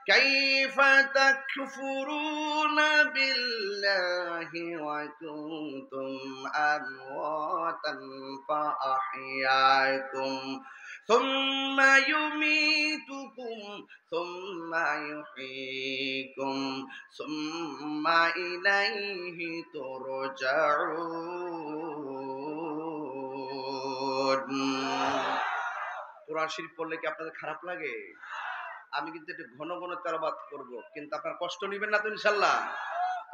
كيف تكفرون بالله وكنتم أمواتا فأحياكم ثم يميتكم ثم يحييكم ثم إليه ترجعون কোরআন শরীফ পড়লে কি আপনাদের খারাপ লাগে? আমি কিন্তু একটু ঘন ঘন তেলাওয়াত করব, কিন্তু আপনার কষ্ট নেবেন না তো ইনশাআল্লাহ?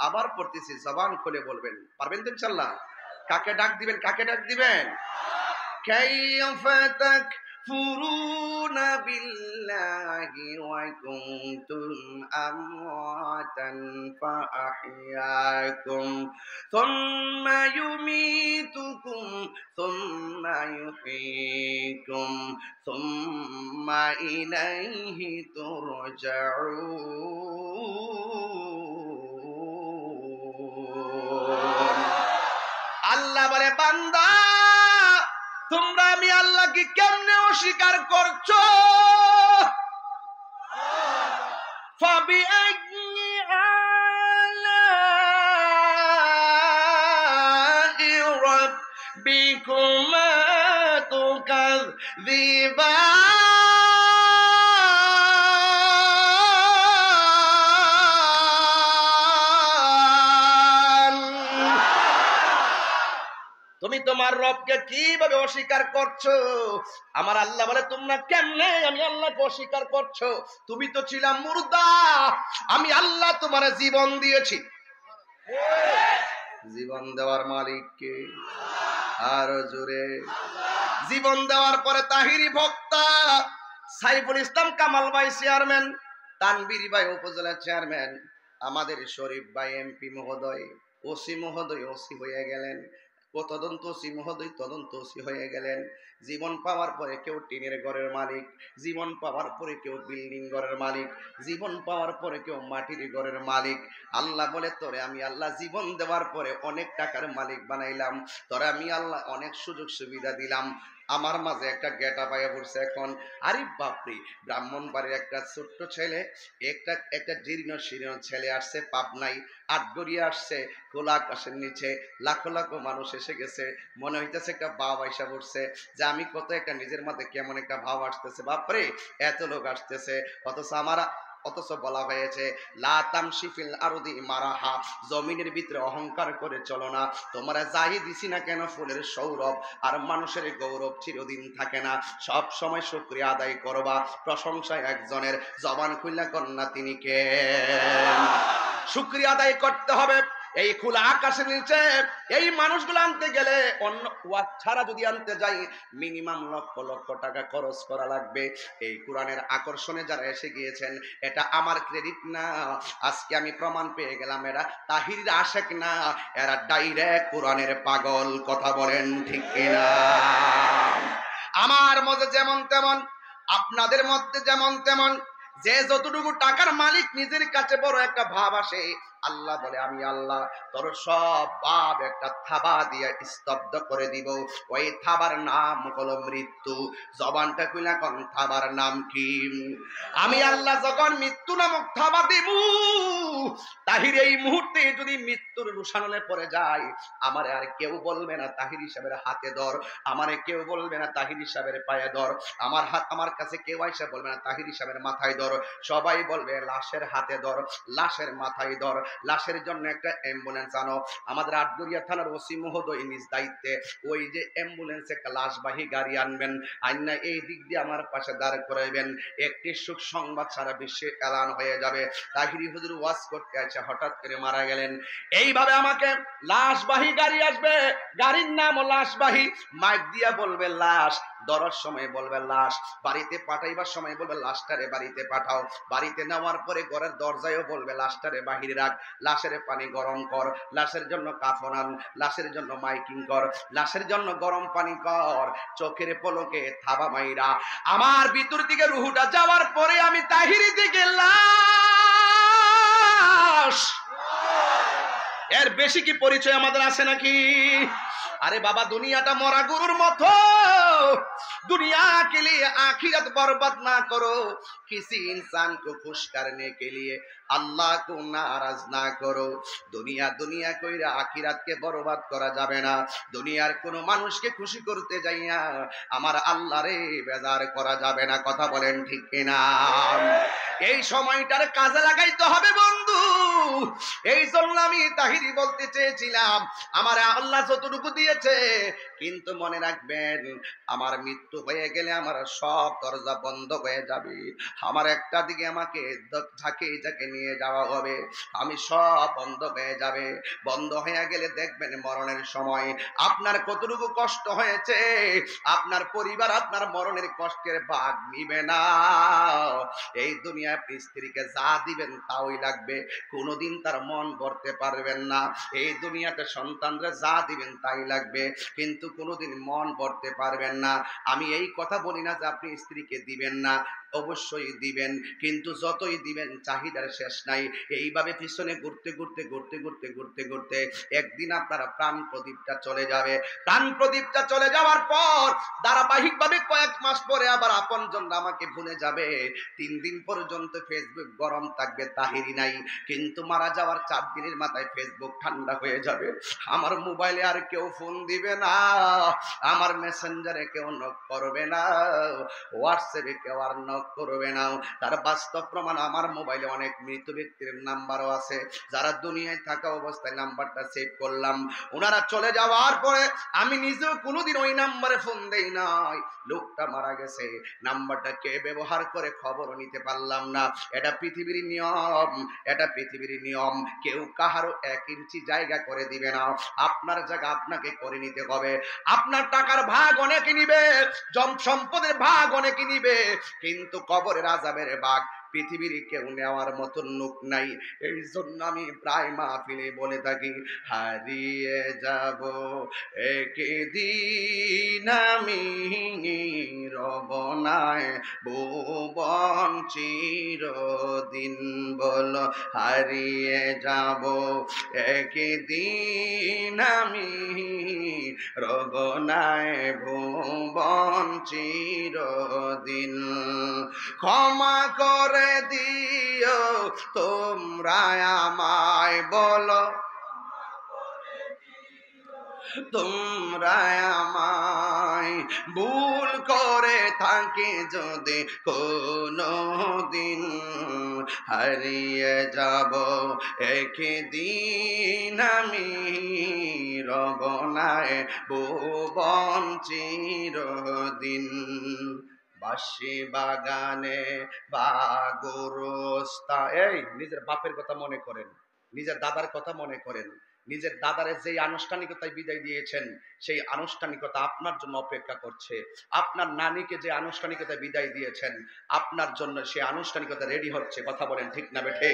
আবার পড়তেছি, জবান খুলে বলবেন, পারবেন তো ইনশাআল্লাহ? কাকে ডাক দিবেন? কাকে ডাক দিবেন? কাইফা তাকফুরুনা বিল্লাহি ওয়া কুনতুম আমওয়াতান ফাআহইয়াকুম সুম্মা ইউমীতুকুম সুম্মা ইউহয়ীকুম সুম্মা ইলাইহি তুরজাউন। আল্লাহ বলে, বান্দা তোমরা আমি আল্লাহকে কেমনে অস্বীকার করছো? ফাবিআইয়ি আলা'i রাব্বিকুমা তুকাযযিবান। তুমি তোমার রবকে কিভাবে অস্বীকার করছো? আমার আল্লাহ বলে, তোমরা কেমনে আমি আল্লাহকে অস্বীকার করছো? তুমি তো ছিলাম মুর্দা, আমি আল্লাহ তোমার জীবন দিয়েছি। জীবন দেওয়ার মালিক কে? আর জোরে। জীবন দেওয়ার পরে তাহিরি ভক্তা সাইফুল ইসলাম কামাল ভাই চেয়ারম্যান, তানবীর ভাই উপজেলা চেয়ারম্যান, আমাদের শরীফ ভাই এমপি মহোদয়, ওসি মহোদয় ওসি হয়ে গেলেন, তদন্ত ওসি মহোদয় তদন্ত ওসি হয়ে গেলেন। জীবন পাওয়ার পরে কেউ টিনের ঘরের মালিক, জীবন পাওয়ার পরে কেউ বিল্ডিং ঘরের মালিক, জীবন পাওয়ার পরে কেউ মাটির ঘরের মালিক। আল্লাহ বলে, তোরে আমি আল্লাহ জীবন দেওয়ার পরে অনেক টাকার মালিক বানাইলাম, তোরে আমি আল্লাহ অনেক সুযোগ সুবিধা দিলাম। আমার মাঝে একটা গেটা পাইয়া পড়ছে এখন। আরে বাপরে, ব্রাহ্মণবাড়ির একটা ছোট্ট ছেলে, একটা জীর্ণ শীর্ণ ছেলে আসছে পাবনাই, আটগড়িয়া আসছে, খোলা আকাশের নিচে লাখো লাখো মানুষ এসে গেছে। মনে হইতেছে একটা ভাব আইসা পড়ছে যে আমি কত একটা নিজের মধ্যে কেমন একটা ভাব আসতেছে, বাপরে এত লোক আসতেছে। অথচ বলা হয়েছে লা তামশি ফিল আরদি মারাহা, জমিনের ভিতরে অহংকার করে চলো না। তোমরা যাই দিছি না কেন ফুলের সৌরভ আর মানুষের গৌরব চিরদিন থাকে না, সব সময় শুকরিয়া আদায় করবা। প্রশংসা একজনের, জবান খুইলা কন্যা তিনি কে? শুকরিয়া আদায় করতে হবে। এই খোলা আকাশের নিচে এই মানুষগুলো আনতে গেলে, অন্য ওয়াজ ছাড়া যদি আনতে যাই মিনিমাম লক্ষ লক্ষ টাকা খরচ করা লাগবে। এই কোরআনের আকর্ষণে যারা এসে গিয়েছেন, এটা আমার ক্রেডিট না, আজকে আমি প্রমাণ পেয়ে গেলাম এরা তাহিরির আশেক না, এরা ডাইরেক্ট কোরআনের পাগল। কথা বলেন ঠিক কিনা? আমার মধ্যে যেমন তেমন, আপনাদের মধ্যে যেমন তেমন, যে যতটুকু টাকার মালিক নিজের কাছে বড় একটা ভাব আসে, আল্লাহ বলে আমি আল্লাহ তোর সব ভাব একটা থাবা দিয়ে স্তব্ধ করে দিব। ওই থাবার নাম হলো মৃত্যু। জবানটা কইলা কোন থাবার নাম কি? আমি আল্লাহ যখন মৃত্যু নামক থাবা দিব, তাহির এই মুহূর্তে যদি মৃত্যুর রুশানলে পড়ে যায়, আমারে আর কেউ বলবে না তাহির সাহেবের হাতে ধর, আমারে কেউ বলবে না তাহির সাহেবের পায়ে ধর, আমার কাছে কেউ আইসা বলবে না তাহির সাহেবের মাথায় ধর, সবাই বলবে লাশের হাতে ধর, লাশের মাথায় ধর। লাশের জন্য একটা অ্যাম্বুলেন্স আনো। আমাদের আটগড়িয়া থানার ওসি মহোদয় নিজ দায়িত্বে ওই যে অ্যাম্বুলেন্সে একটা লাশবাহী গাড়ি আনবেন, আইনা এই দিক দিয়ে আমার পাশে দাঁড় করাইবেন। একটি সুখ সংবাদ সারা বিশ্বে এলান হয়ে যাবে, তাহিরি হুজুর ওয়াজ করতে আছে হঠাৎ করে মারা গেলেন। এইভাবে আমাকে লাশবাহী গাড়ি আসবে, গাড়ির নাম লাশবাহী, মাইক দিয়া বলবে লাশ, ধরার সময় বলবে লাশ, বাড়িতে পাঠাইবার সময় বলবে লাশটারে বাড়িতে পাঠাও, বাড়িতে নেওয়ার পরে ঘরের দরজায়ও বলবে লাশটারে বাহিরে রাখ, লাশের পানি গরম কর, লাশের জন্য কাফন আন, লাশের জন্য মাইকিং কর, লাশের জন্য গরম পানি কর, চোখের পলকে থাবা মাইরা আমার ভিতর দিকে রুহুটা যাওয়ার পরে আমি তাহিরি দিকে লাশ। এর বেশি কি পরিচয় আমাদের আছে নাকি? আরে বাবা, দুনিয়াটা মরা গরুর মতো, दुनिया के लिए आखिरत बर्बाद ना करो। किसी इंसान को खुश करने के लिए আল্লাহ को नाराज ना करो। দুনিয়া দুনিয়া কইরা আখিরাতকে বরবাদ করা যাবে না। দুনিয়ার কোন মানুষকে খুশি করতে যাইয়া আমার আল্লাহরে বেজার করা যাবে না। কথা বলেন ঠিক কিনা? এই সময়টার কাজে লাগাইতে হবে বন্ধু। এই জন্য আমি তাহিরি বলতে চেয়েছিলাম, আমার আল্লাহ যতটুকু দিয়েছে, কিন্তু মনে রাখবেন আমার মৃত্যু হয়ে গেলে আমার সব দরজা বন্ধ হয়ে যাবে। আমার একটা দিকে আমাকে ঝাঁকে নিয়ে যাওয়া হবে, আমি সব বন্ধ হয়ে যাবে। বন্ধ হয়ে গেলে দেখবেন মরণের সময় আপনার কতটুকু কষ্ট হয়েছে, আপনার পরিবার আপনার মরণের কষ্টের ভাগ নিবে না। এই দুনিয়া আপনি স্ত্রীকে যা দিবেন তাই লাগবে, কোনোদিন তার মন ভরতে পারবেন না। এই দুনিয়াতে সন্তানরা যা দিবেন তাই লাগবে, কিন্তু কোনোদিন মন ভরতে পারবেন না। আমি এই কথা বলি না যে আপনি স্ত্রীকে দিবেন না, অবশ্যই দিবেন, কিন্তু যতই দিবেন চাহিদার শেষ নাই। এইভাবে পিছনে ঘুরতে ঘুরতে ঘুরতে ঘুরতে ঘুরতে ঘুরতে একদিন আপনার প্রাণ প্রদীপটা চলে যাবে। প্রাণ প্রদীপটা চলে যাওয়ার পর ধারাবাহিকভাবে কয়েক মাস পরে আবার আপনজন আমাকে ভুলে যাবে। 3 দিন পর্যন্ত ফেসবুক গরম থাকবে, তাহিরি নাই, কিন্তু মারা যাওয়ার 4 দিনের মাথায় ফেসবুক ঠান্ডা হয়ে যাবে। আমার মোবাইলে আর কেউ ফোন দিবে না, আমার মেসেঞ্জারে কেউ নক করবে না, হোয়াটসঅ্যাপে কেউ আর নক করবে না। তার বাস্তব প্রমাণ আমার মোবাইলে অনেক মৃত ব্যক্তির নাম্বারও আছে, যারা দুনিয়ায় থাকা অবস্থায় নাম্বারটা সেভ করলাম। ওনারা চলে যাওয়ার পরে আমি নিজেও কোনোদিন ওই নাম্বারে ফোন দেই নাই। লোকটা মারা গেছে, নাম্বারটা কে ব্যবহার করে খবরও নিতে পারলাম না। এটা পৃথিবীর নিয়ম, এটা পৃথিবীর নিয়ম। কেউ কাহারও 1 ইঞ্চি জায়গা করে দিবে না, আপনার জায়গা আপনাকে করে নিতে হবে। আপনার টাকার ভাগ অনেকে নিবে, সম্পদের ভাগ অনেকে নিবে, কিন্তু কবরের আযাবের ভাগ পৃথিবীর কেউ নেওয়ার মতো লোক নাই। এই জন্য আমি প্রায় মাহফিলে বলে থাকি, হারিয়ে যাব একদিন আমি রবনায় ভুবন চিরদিন। বলো হারিয়ে যাব একদিন আমি রবনায় ভুবন চিরদিন। ক্ষমা করে দিও তোমরা আমায়, বলো তোমরা আমায়, ভুল করে থাকি যদি কোনো দিন। হারিয়ে যাব একদিন আমি রবনায় ভুবন চিরদিন। বাঁশি বাগানে বা গোরস্তা, এই নিজের বাপের কথা মনে করেন, নিজের দাদার কথা মনে করেন। নিজের দাদারে যেই আনুষ্ঠানিকতায় বিদায় দিয়েছেন, সেই আনুষ্ঠানিকতা আপনার জন্য অপেক্ষা করছে। আপনার নানিকে যে আনুষ্ঠানিকতায় বিদায় দিয়েছেন, আপনার জন্য সে আনুষ্ঠানিকতা রেডি হচ্ছে। কথা বলেন ঠিক না বেঠে?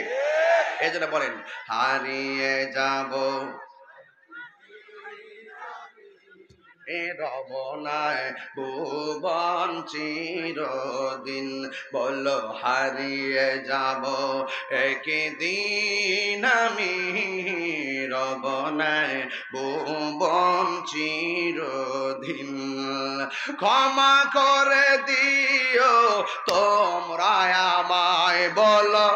এই জন্য বলেন হারিয়ে যাব রবনায় ভুবন চিরদিন। বলো হারিয়ে যাব একদিন আমি রবনায় ভুবন চিরদিন। ক্ষমা করে দিও তোমরা আমায়, বলো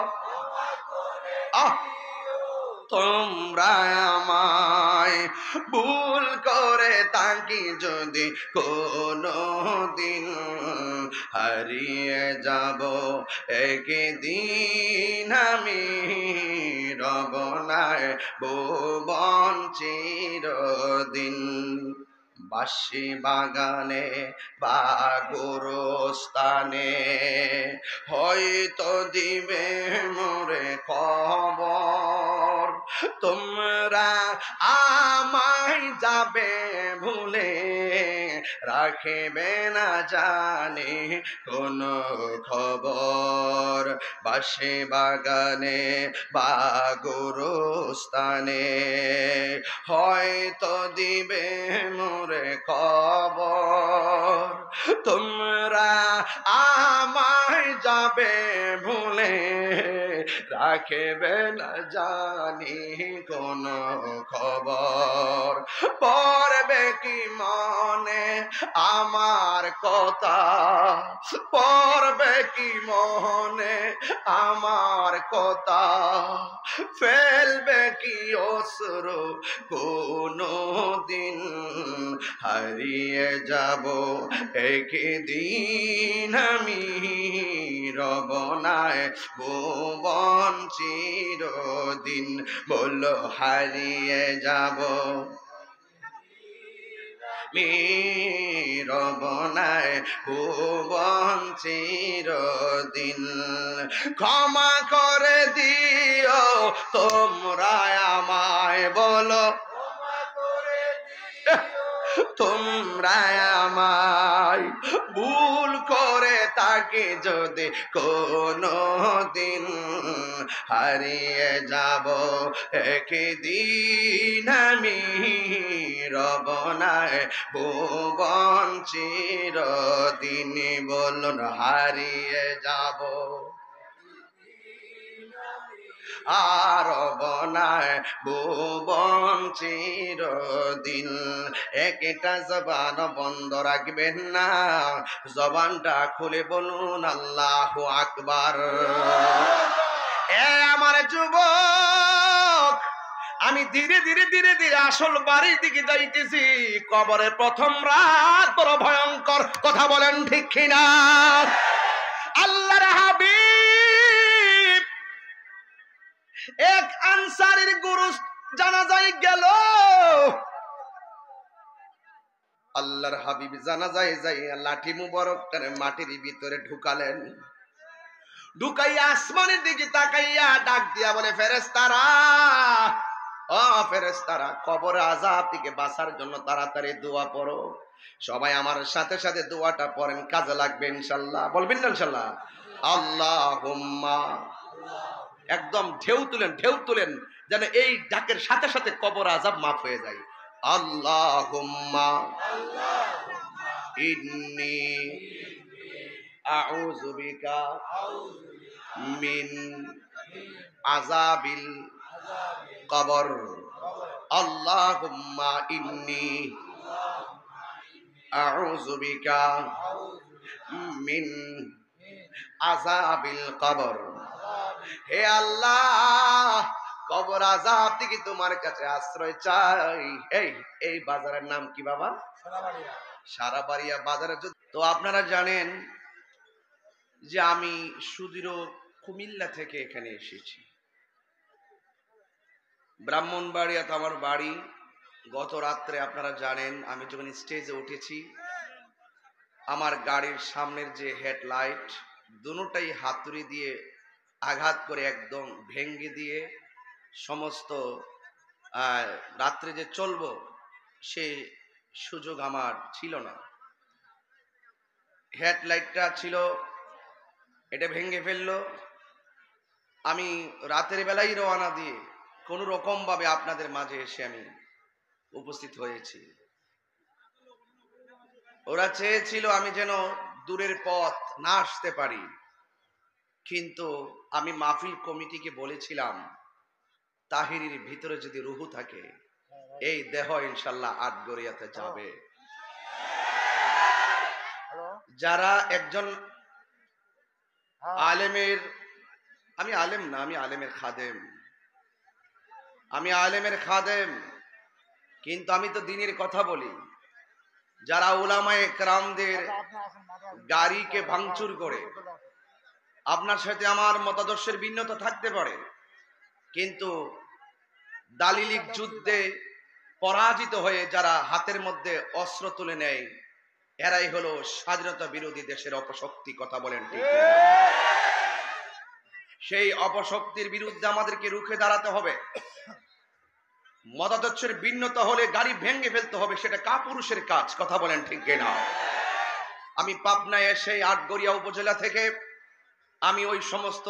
তোমরা আমায়, ভুল করে থাকি যদি কোনো দিন। হারিয়ে যাব একদিন আমি রবনায় ভুবন চিরদিন। বাঁশি বাগানে বা গোরস্থানে হয়তো দিবে মোরে খবর, তোমরা আমায় যাবে ভুলে, রাখিবে না জানে কোনো খবর। বাঁশি বাগানে বা গোরস্থানে হয়তো দিবে মোরে খবর, তোমরা আমায় যাবে ভুলে, রাখবে না জানি কোন খবর, পড়বে কি মনে আমার কথা, পড়বে কি মনে আমার কথা, ফেলবে কি অশ্রু কোনো দিন, হারিয়ে যাব একদিন আমি, রব নাই ভুবন চিরদিন, বলো হারিয়ে যাব রব নাই ভুবন চিরদিন। ক্ষমা করে দিও তোমরা আমায়, বলো তোমরা আমায়, ভুল করে তাকে যদি কোনো দিন, হারিয়ে যাব একদিন আমি, রব নাই ভুবন চিরদিন, বলুন হারিয়ে যাব আর বনায় ভুবন চিরদিন। একটা জবান বন্ধ রাখবেন না, জবানটা খুলে বলুন আল্লাহু আকবার। এ আমার যুবক, আমি ধীরে ধীরে ধীরে ধীরে আসল বাড়ির দিকে যাইতেছি। কবরের প্রথম রাত বড় ভয়ঙ্কর, কথা বলেন ঠিক কিনা? আল্লাহর হাবিব এক আনসারীর গুরু জানাজায় গেল। আল্লাহর হাবিব জানাজায় যাই লাঠি মুবারকটারে মাটির ভিতরে ঢুকালেন, ঢুকাইয়া আসমানের দিকে তাকাইয়া ডাক দিয়া বলে, ফেরেশতারা, ও ফেরেশতারা, কবর আযাব থেকে বাঁচার জন্য তাড়াতাড়ি দোয়া পড়ো। সবাই আমার সাথে সাথে দোয়াটা পড়েন, কাজে লাগবে ইনশাআল্লাহ। বলবেন না ইনশাআল্লাহ? আল্লাহুম্মা, একদম ঢেউ তুলেন, ঢেউ তুলেন, যেন এই ডাকের সাথে সাথে কবর আযাব মাফ হয়ে যায়। আল্লাহুম্মা ইন্নী আউযু বিকা মিন আযাবিল কবর। আল্লাহুম্মা ইন্নী আউযু বিকা মিন আযাবিল কবর। হে আল্লাহ, কবর আযাব থেকে তোমার কাছে আশ্রয় চাই। এই বাজারের নাম কি বাবা? সারাবাড়িয়া বাজারে। তো আপনারা জানেন যে আমি সুদূর কুমিল্লা থেকে এখানে এসেছি। ব্রাহ্মণবাড়িয়াতে আমার বাড়ি। গত রাত্রে আপনারা জানেন আমি যখন স্টেজে উঠেছি, আমার গাড়ির সামনের যে হেডলাইট দুটোটাই হাতুড়ি দিয়ে আঘাত করে একদম ভেঙ্গে দিয়ে সমস্ত রাত্রে যে চলবো সেই সুযোগ আমার ছিল না। হেডলাইটটা ছিল, এটা ভেঙে ফেললো। আমি রাতের বেলায় রওনা দিয়ে কোনো রকম ভাবে আপনাদের মাঝে এসে আমি উপস্থিত হয়েছি। ওরা চেয়েছিল আমি যেন দূরের পথ না আসতে পারি, কিন্তু আমি মাহফিল কমিটিকে বলেছিলাম তাহিরির ভিতরে যদি রুহু থাকে এই দেহ ইনশাল্লাহ আটগড়িয়াতে যাবে। যারা একজন আলেমের, আমি আলেম না, আমি আলেমের খাদেম, আমি আলেমের খাদেম, কিন্তু আমি তো দ্বীনের কথা বলি। যারা উলামায়ে কেরামদের গাড়িকে ভাঙচুর করে, আপনার সাথে আমার মতাদর্শের ভিন্নতা থাকতে পারে, কিন্তু দালিলিক যুদ্ধে পরাজিত হয়ে যারা হাতের মধ্যে অস্ত্র তুলে নেয়, এরাই হলো স্বাধীনতা বিরোধী দেশের অপশক্তি। কথা বলেন ঠিক? সেই অপশক্তির বিরুদ্ধে আমাদেরকে রুখে দাঁড়াতে হবে। মতাদর্শের ভিন্নতা হলে গাড়ি ভেঙে ফেলতে হবে, সেটা কাপুরুষের কাজ। কথা বলেন ঠিক কিনা? আমি পাবনায় এসে আটগড়িয়া উপজেলা থেকে আমি ওই সমস্ত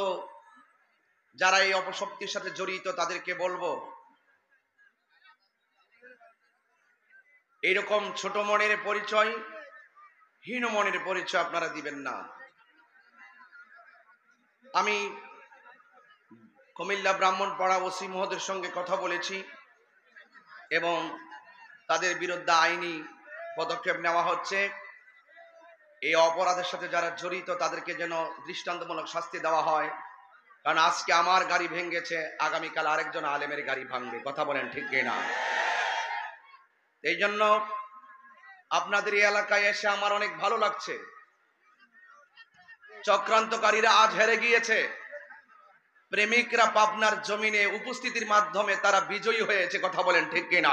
যারা এই অপশক্তির সাথে জড়িত তাদেরকে বলবো, এইরকম ছোট মনের পরিচয়, হীন মনের পরিচয় আপনারা দিবেন না। আমি কুমিল্লা ব্রাহ্মণপাড়া ওসি মহোদয়ের সঙ্গে কথা বলেছি এবং তাদের বিরুদ্ধে আইনি পদক্ষেপ নেওয়া হচ্ছে। এই অপরাধের সাথে যারা জড়িত তাদেরকে যেন দৃষ্টান্তমূলক শাস্তি দেওয়া হয়। কারণ আজকে আমার গাড়ি ভেঙেছে, আগামীকাল আরেকজন আলেমের গাড়ি ভাঙবে। কথা বলেন ঠিক কিনা? এই জন্য আপনাদের এই এলাকায় এসে আমার অনেক ভালো লাগছে। চক্রান্তকারীরা আজ হেরে গিয়েছে, প্রেমিকরা পাবনার জমিনে উপস্থিতির মাধ্যমে তারা বিজয়ী হয়েছে। কথা বলেন ঠিক কিনা?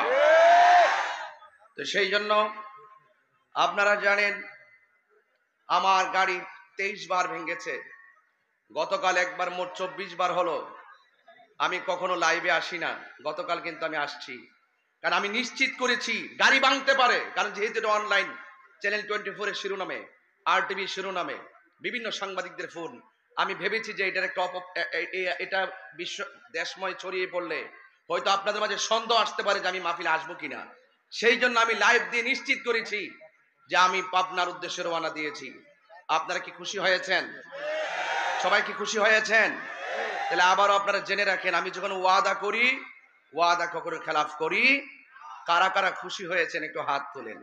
তো সেই জন্য আপনারা জানেন আমার গাড়ি 23 বার ভেঙেছে, গতকাল একবার, মোট 24 বার হলো। আমি কখনো লাইভে আসি না, গতকাল কিন্তু আমি আসছি, কারণ আমি নিশ্চিত করেছি গাড়ি ভাঙতে পারে। কারণ যেহেতু এটা অনলাইন চ্যানেল 24 এর শিরোনামে, RTV শিরোনামে, বিভিন্ন সাংবাদিকদের ফোন, আমি ভেবেছি যে এটার একটা এটা বিশ্ব দেশময় ছড়িয়ে পড়লে হয়তো আপনাদের মাঝে সন্দেহ আসতে পারে যে আমি মাহফিলে আসবো কিনা। সেই জন্য আমি লাইভ দিয়ে নিশ্চিত করেছি যে আমি পাবনার উদ্দেশ্যে রওনা দিয়েছি। আপনারা কি খুশি হয়েছেন? সবাই কি খুশি হয়েছেন? তাহলে আবারও আপনারা জেনে রাখেন, আমি যখন ওয়াদা করি, ওয়াদা কখনো খেলাফ করি। কারা কারা খুশি হয়েছেন একটু হাত তোলেন।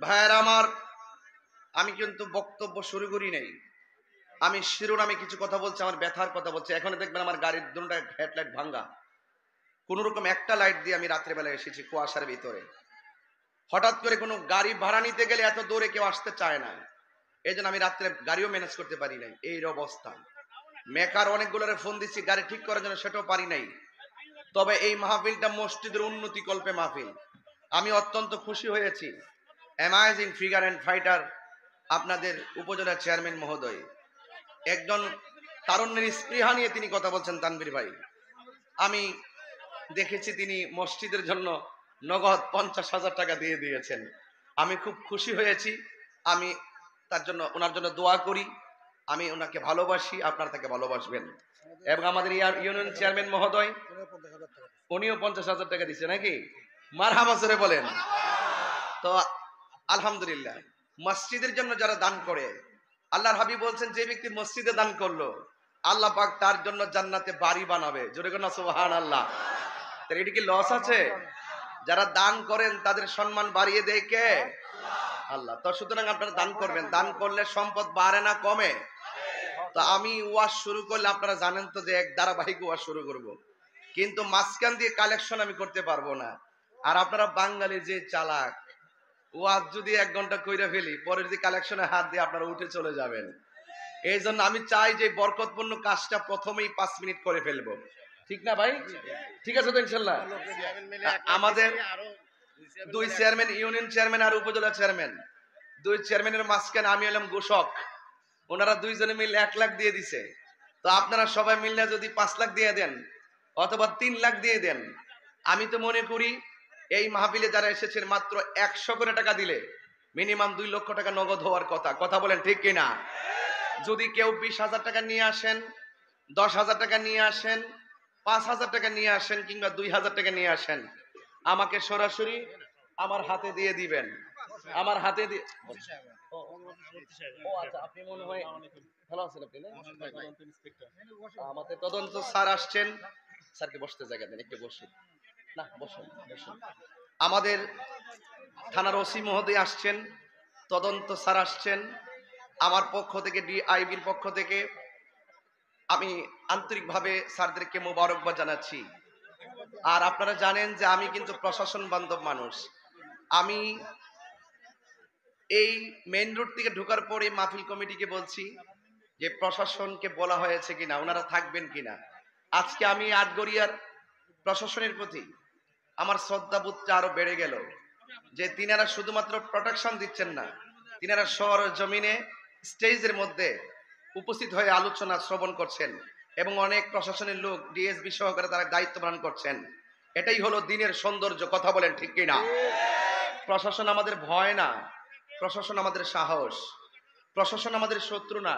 ভাইয়ের আমার, আমি কিন্তু বক্তব্য শুরু করি নাই, আমি শিরোনামে কিছু কথা বলছি, আমার ব্যথার কথা বলছি। এখন দেখবেন আমার গাড়ির দুটো হেডলাইট ভাঙ্গা, কোন রকম একটা লাইট দিয়ে আমি রাত্রেবেলা এসেছি কুয়াশার ভিতরে। হঠাৎ করে কোনো গাড়ি ভাড়া নিতে গেলে এত দূরে কেউ আসতে চায় না, এই জন্য আমি রাত্রে গাড়িও ম্যানেজ করতে পারি নাই। এই অবস্থা, মেকার অনেকগুলোরে ফোন দিচ্ছি গাড়ি ঠিক করার জন্য, সেটাও পারি নাই। তবে এই মাহফিলটা মসজিদের উন্নতি কল্পে মাহফিল। আমি অত্যন্ত খুশি হয়েছি। অ্যামাজিং ফিগার অ্যান্ড ফাইটার আপনাদের উপজেলা চেয়ারম্যান মহোদয়, একজন তারুণ্যের স্পৃহা নিয়ে তিনি কথা বলছেন। তানভীর ভাই, আমি দেখেছি তিনি মসজিদের জন্য নগদ 50,000 টাকা দিয়ে দিয়েছেন। আমি খুব খুশি হয়েছি। আমি তার জন্য, ওনার জন্য দোয়া করি। আমি ওনাকে ভালোবাসি, আপনারা তাকে ভালোবাসবেন। এবং আমাদের ইউনিয়ন চেয়ারম্যান মহোদয়, উনিও 50,000 টাকা দিচ্ছে নাকি? মারহাবা করে বলেন তো। আলহামদুলিল্লাহ, মসজিদের জন্য যারা দান করে, আল্লাহর হাবিব বলছেন যে ব্যক্তি মসজিদে দান করলো, আল্লাহ পাক তার জন্য জান্নাতে বাড়ি বানাবে। জোরে করে সুবহানাল্লাহ। তাহলে এটা কি লস আছে? যারা দান করেন তাদের সম্মান বাড়িয়ে দেয় কে? আল্লাহ। তো সুতরাং আপনারা দান করবেন, দান করলে সম্পদ বাড়ে না কমে? তো আমি ওয়াজ শুরু করলে আপনারা জানেন তো যে এক ধারাবাহিক ওয়াজ শুরু করব, কিন্তু মাঝখান দিয়ে কালেকশন আমি করতে পারবো না। আর আপনারা বাঙালি যে চালাক, ওয়াজ যদি 1 ঘন্টা কইরা ফেলি, পরে যদি কালেকশনে হাত দিয়ে আপনারা উঠে চলে যাবেন। এই জন্য আমি চাই যে বরকতপূর্ণ কাজটা প্রথমেই 5 মিনিট করে ফেলবো। ঠিক না ভাই? ঠিক আছে তো ইনশাল্লাহ? আমাদের 2 চেয়ারম্যান, ইউনিয়ন চেয়ারম্যান আর উপজেলা চেয়ারম্যান, 2 চেয়ারম্যানের মাঝখানে আমি হলাম ঘোষক। ওনারা 2 জনে মিলে 1 লাখ দিয়ে দিছে। তো আপনারা সবাই মিলে যদি 5 লাখ দিয়ে দেন অথবা 3 লাখ দিয়ে দেন, আমি তো মনে করি এই মাহফিলে যারা এসেছেন মাত্র 100 করে টাকা দিলে মিনিমাম 2 লক্ষ টাকা নগদ হওয়ার কথা। কথা বলেন ঠিক কিনা? যদি কেউ 20,000 টাকা নিয়ে আসেন, 10,000 টাকা নিয়ে আসেন, 5,000 টাকা নিয়ে আসেন, কিংবা 2,000 টাকা নিয়ে আসেন, আমাকে সরাসরি আমার হাতে দিয়ে দিবেন। আমার হাতে দিয়ে, আপনি মনে হয় ভালো আছেন আপনি না? আমাদের তদন্ত স্যার আসছেন, স্যারকে বসতে জায়গা দেন, একটু বসুন না, বসুন বসুন। আমাদের থানার ওসি মহোদয় আসছেন, তদন্ত স্যার আসছেন। আমার পক্ষ থেকে, ডিআইবির পক্ষ থেকে আমি আন্তরিকভাবে স্যারদেরকে মোবারকবাদ জানাচ্ছি। আর আপনারা জানেন যে আমি কিন্তু প্রশাসন বান্ধব মানুষ। আমি এই মেইন রোড থেকে ঢোকার পরে মাহফিল কমিটিকে বলছি যে প্রশাসনকে বলা হয়েছে কিনা, ওনারা থাকবেন কিনা। আজকে আমি আটগড়িয়ার প্রশাসনের প্রতি আমার শ্রদ্ধাবোধটা আরো বেড়ে গেল যে তিনারা শুধুমাত্র প্রোটেকশন দিচ্ছেন না, তিনারা শহর জমিনে স্টেজের মধ্যে উপস্থিত হয়ে আলোচনা শ্রবণ করছেন এবং অনেক প্রশাসনের লোক ডিএসবি সহকারে তারা দায়িত্ব পালন করছেন। এটাই হলো দিনের সৌন্দর্য। কথা বলেন ঠিক কিনা? প্রশাসন আমাদের ভয় না, প্রশাসন আমাদের সাহস, প্রশাসন আমাদের শত্রু না,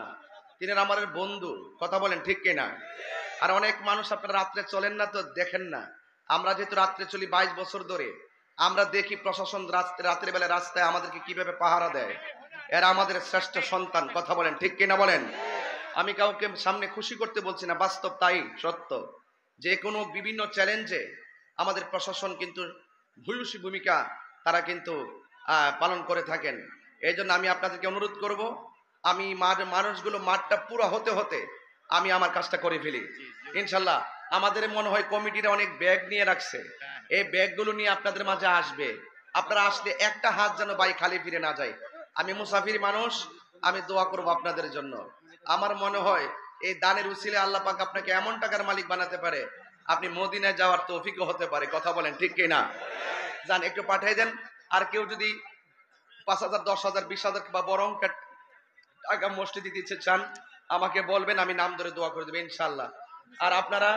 তিনি আমাদের বন্ধু, কথা বলেন ঠিক কিনা? আর অনেক মানুষ আপনারা রাত্রে চলেন না তো দেখেন না, আমরা যেহেতু রাত্রে চলি 22 বছর ধরে, আমরা দেখি প্রশাসন রাত্রে বেলা রাস্তায় আমাদেরকে কিভাবে পাহারা দেয়। এরা আমাদের শ্রেষ্ঠ সন্তান, কথা বলেন ঠিক কিনা বলেন? আমি কাউকে সামনে খুশি করতে বলছি না, বাস্তব তাই সত্য। যে কোনো বিভিন্ন চ্যালেঞ্জে আমাদের প্রশাসন কিন্তু ভূয়সী ভূমিকা তারা কিন্তু পালন করে থাকেন। এই জন্য আমি আপনাদেরকে অনুরোধ করব, আমি মানুষগুলো মাঠটা পুরো হতে হতে আমি আমার কাজটা করে ফেলি ইনশাল্লাহ। আমাদের মনে হয় কমিটিরা অনেক ব্যাগ নিয়ে রাখছে, এই ব্যাগগুলো নিয়ে আপনাদের মাঝে আসবে। আপনারা আসলে একটা হাত যেন বাই খালি ফিরে না যায়। আমি মুসাফির মানুষ, আমি দোয়া করব আপনাদের জন্য। আমার মনে হয় এই দানের উসিলে আল্লাহ পাক আপনাকে এমন টাকার মালিক বানাতে পারে, আপনি মদিনায় যাওয়ার তৌফিকও হতে পারে, কথা বলেন ঠিক কিনা? যান একটু পাঠিয়ে দেন। আর কেউ যদি 5,000, 10,000, 20,000 বা বড় অঙ্কের টাকা মসজিদে দিতে চান আমাকে বলবেন, আমি নাম ধরে দোয়া করে দেবো ইনশাল্লাহ। আর আপনারা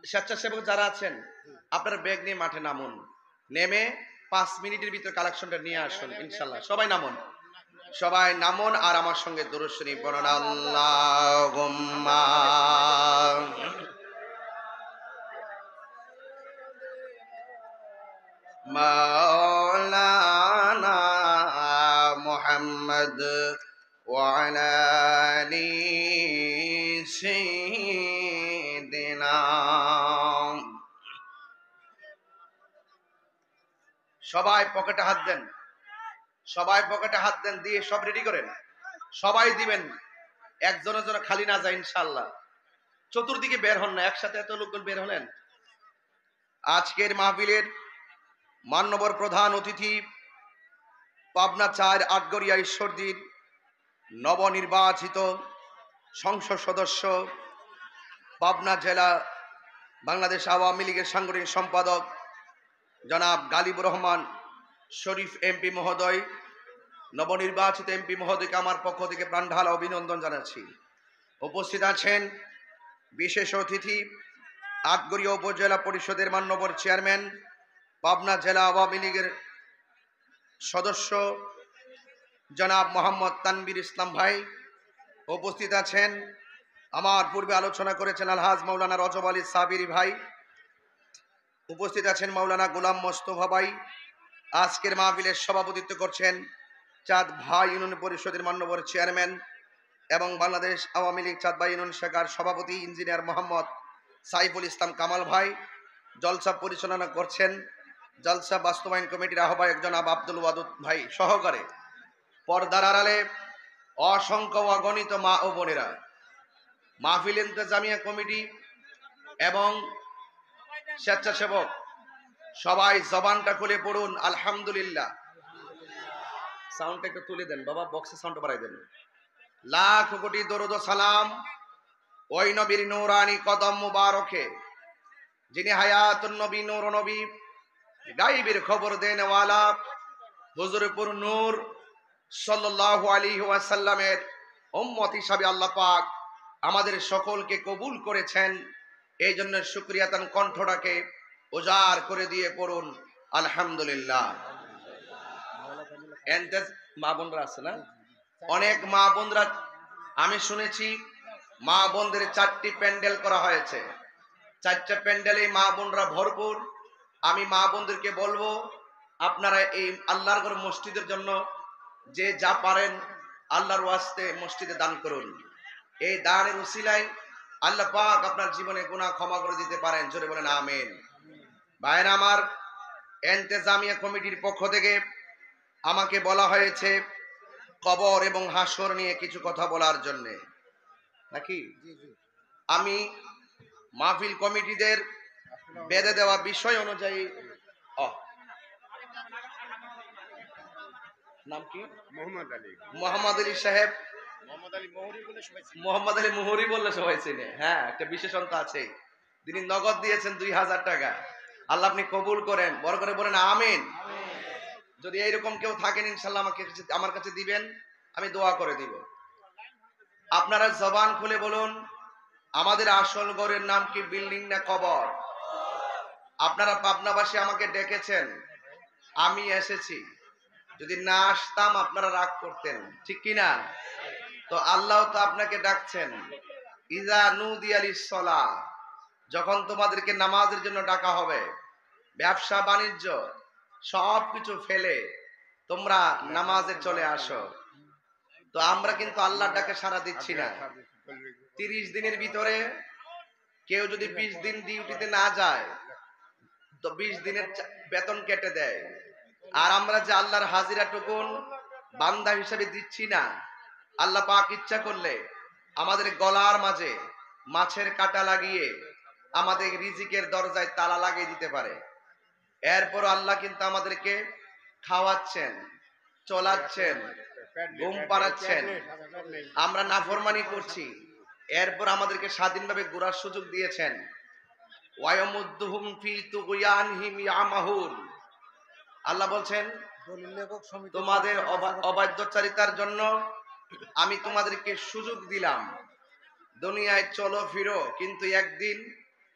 স্বেচ্ছাসেবক যারা আছেন, আপনারা ব্যাগ নিয়ে মাঠে নামুন, নেমে 5 মিনিটের ভিতরে কালেকশনটা নিয়ে আসুন ইনশাল্লাহ। সবাই নামুন, সবাই নামুন আর আমার সঙ্গে দুরূদ শরীফ পড়ুন। আল্লাহুম্মা মাওলানা মুহাম্মদ ওয়া আলা আলি সাইয়্যিদিনা। সবাই পকেটে হাত দেন, সবাই পকেটে হাত দেন, দিয়ে সব রেডি করেন, সবাই দিবেন, একজনের জন্য খালি না যায় ইনশাআল্লাহ। চতুর্দিকে বের হন না, একসাথে এত লোকজন বের হলেন। আজকের মাহফিলের মান্যবর প্রধান অতিথি পাবনা 4 আটগড়িয়া ঈশ্বরদীর নবনির্বাচিত সংসদ সদস্য, পাবনা জেলা বাংলাদেশ আওয়ামী লীগের সাংগঠনিক সম্পাদক জনাব গালিবুর রহমান শরীফ এমপি মহোদয়, নবনির্বাচিত এমপি মহোদয়কে আমার পক্ষ থেকে প্রাণঢালা অভিনন্দন জানাচ্ছি। উপস্থিত আছেন বিশেষ অতিথি আটগড়িয়া উপজেলা পরিষদের মান্যবর চেয়ারম্যান, পাবনা জেলা আওয়ামী লীগের সদস্য জনাব মোহাম্মদ তানবীর ইসলাম ভাই। উপস্থিত আছেন আমার পূর্বে আলোচনা করেছেন আলহাজ মাওলানা রজব আলী সাবিরি ভাই। উপস্থিত আছেন মাওলানা গোলাম মোস্তফা ভাই। আজকের মাহফিলের সভাপতিত্ব করছেন চাঁদ ভাই ইউনিয়ন পরিষদের মান্যবর চেয়ারম্যান এবং বাংলাদেশ আওয়ামী লীগ চাঁদ ভাই ইউনিয়ন শাখার সভাপতি ইঞ্জিনিয়ার মোহাম্মদ সাইফুল ইসলাম কামাল ভাই। জলসা পরিচালনা করছেন জলসা বাস্তবায়ন কমিটির আহ্বায়ক জনাব আব্দুল ওয়াদুদ ভাই সহকারে। পর্দার আড়ালে অসংখ্য অগণিত মা ও বোনেরা, মাহফিল ইন্তেজামিয়া কমিটি এবং স্বেচ্ছাসেবক, সবাই জবানটা খুলে পড়ুন আলহামদুলিল্লাহ। সাউন্ডটা একটু তুলে দেন বাবা, বক্সে সাউন্ড বাড়াই দেন। লাখ কোটি দরুদ ও সালাম ওই নবীর নূরানি কদম মুবারকে, যিনি হায়াতুন নবী, নূর নবী, গায়বের খবর দেন ওয়ালা হুজুরপুর নূর সাল্লাল্লাহু আলাইহি ওয়াসাল্লামের উম্মত হিসাবে আল্লাহ পাক আমাদের সকলকে কবুল করেছেন। এই জন্য শুকরিয়া তান কণ্ঠটাকে উজাড় করে দিয়ে পড়ুন আলহামদুলিল্লাহ। এন্তেজ মা বোনরা আছে না, অনেক মা বোনরা, আমি শুনেছি মা বোনদের 4টি প্যান্ডেল করা হয়েছে, 4টা প্যান্ডেলে মা বোনরা ভরপুর। আমি মা বোনদেরকে বলবো আপনারা এই আল্লাহর ঘর মসজিদের জন্য যে যা পারেন আল্লাহর ওয়াস্তে মসজিদে দান করুন। এই দানের উসিলায় আল্লাহ পাক আপনার জীবনে গুনাহ ক্ষমা করে দিতে পারেন, জোরে বলেন আমিন। ভাইরা আমার, ইন্তেজামিয়া কমিটির পক্ষ থেকে আমাকে বলা হয়েছে কবর এবং হাসর নিয়ে কিছু কথা বলার জন্য, নাকি? আমি মাহফিল কমিটিদের বেঁধে দেওয়া বিষয় অনুযায়ী, নাম কি? মোহাম্মদ আলী সাহেব, মোহাম্মদ আলী মুহুরি বললে সবাই চেনে। হ্যাঁ, একটা বিশেষণ তো আছে। তিনি নগদ দিয়েছেন 2000 টাকা। আল্লাহ আপনি কবুল করেন, বড় করে বলেন আমিন। যদি এইরকম কেউ থাকেন ইনশাল্লাহ আমার কাছে দিবেন, আমি দোয়া করে দিব। আপনারা জবান খুলে বলুন আমাদের আসল ঘরের নাম কি, বিল্ডিং না কবর? আপনারা পাবনাবাসী আমাকে ডেকেছেন, আমি এসেছি। যদি না আসতাম আপনারা রাগ করতেন, ঠিক কি না? তো আল্লাহ তো আপনাকে ডাকছেন, ইজা নুদিয়া লিস-সালাহ, যখন তোমাদেরকে নামাজের জন্য ডাকা হবে, ব্যবসা বাণিজ্য সবকিছু ফেলে তোমরা নামাজে চলে আসো। তো আমরা কিন্তু আল্লাহর ডাকে সাড়া দিচ্ছি না। 30 দিনের ভিতরে কেউ যদি 20 দিন ডিউটিতে না যায় তো 20 দিনের বেতন কেটে দেয়। আর আমরা যে আল্লাহর হাজিরা টুকুন বান্দা হিসেবে দিচ্ছি না, আল্লাহ পাক ইচ্ছা করলে আমাদের গলার মাঝে মাছের কাঁটা লাগিয়ে আমাদের রিজিকের দরজায় তালা লাগিয়ে দিতে পারে। এরপর আল্লাহ কিন্তু আমাদেরকে খাওয়াচ্ছেন, চলাচ্ছেন, ঘুম পাড়াচ্ছেন, আমরা নাফরমানি করছি, এরপর আমাদেরকে স্বাধীনভাবে ঘোরার সুযোগ দিয়েছেন। ওয়ায়ামুদ্দুহুম ফি তুগয়ানহিম ইয়ামাহুন, আল্লাহ বলছেন তোমাদের অবাধ্যচারিতার জন্য আমি তোমাদেরকে সুযোগ দিলাম, দুনিয়ায় চলো ফিরো, কিন্তু একদিন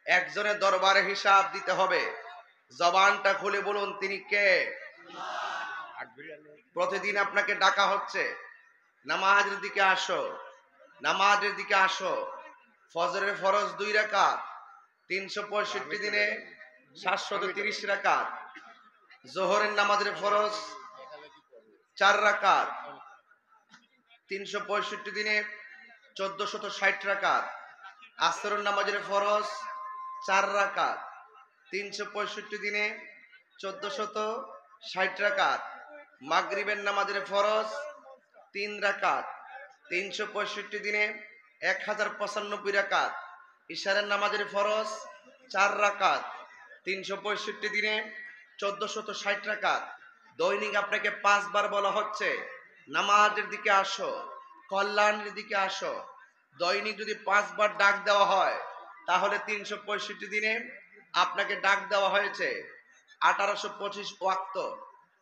একজনের দরবারে হিসাব দিতে হবে। জবানটা খুলে বলুন তিনি কে? প্রতিদিন আপনাকে ডাকা হচ্ছে, নামাজের দিকে আসো, নামাজের দিকে আসো। ফজরের ফরজ 2 রাকাত, 365 দিনে 730 রাকাত। জোহরের নামাজের ফরজ 4 রাকাত, 365 দিনে 1460 রাকাত। আসরের নামাজের ফরজ 4 রাকাত, 365 দিনে 1460 রাকাত। মাগরিবের নামাজের ফরজ 3 রাকাত, 365 দিনে 1095 রাকাত। ইশারের নামাজের ফরজ 4 রাকাত, 365 দিনে 1460 রাকাত। দৈনিক আপনাকে 5 বার বলা হচ্ছে নামাজের দিকে আসো, কল্যাণের দিকে আসো। দৈনিক যদি 5 বার ডাক দেওয়া হয় তাহলে 365 দিনে আপনাকে ডাক দেওয়া হয়েছে 1825 ওয়াক্ত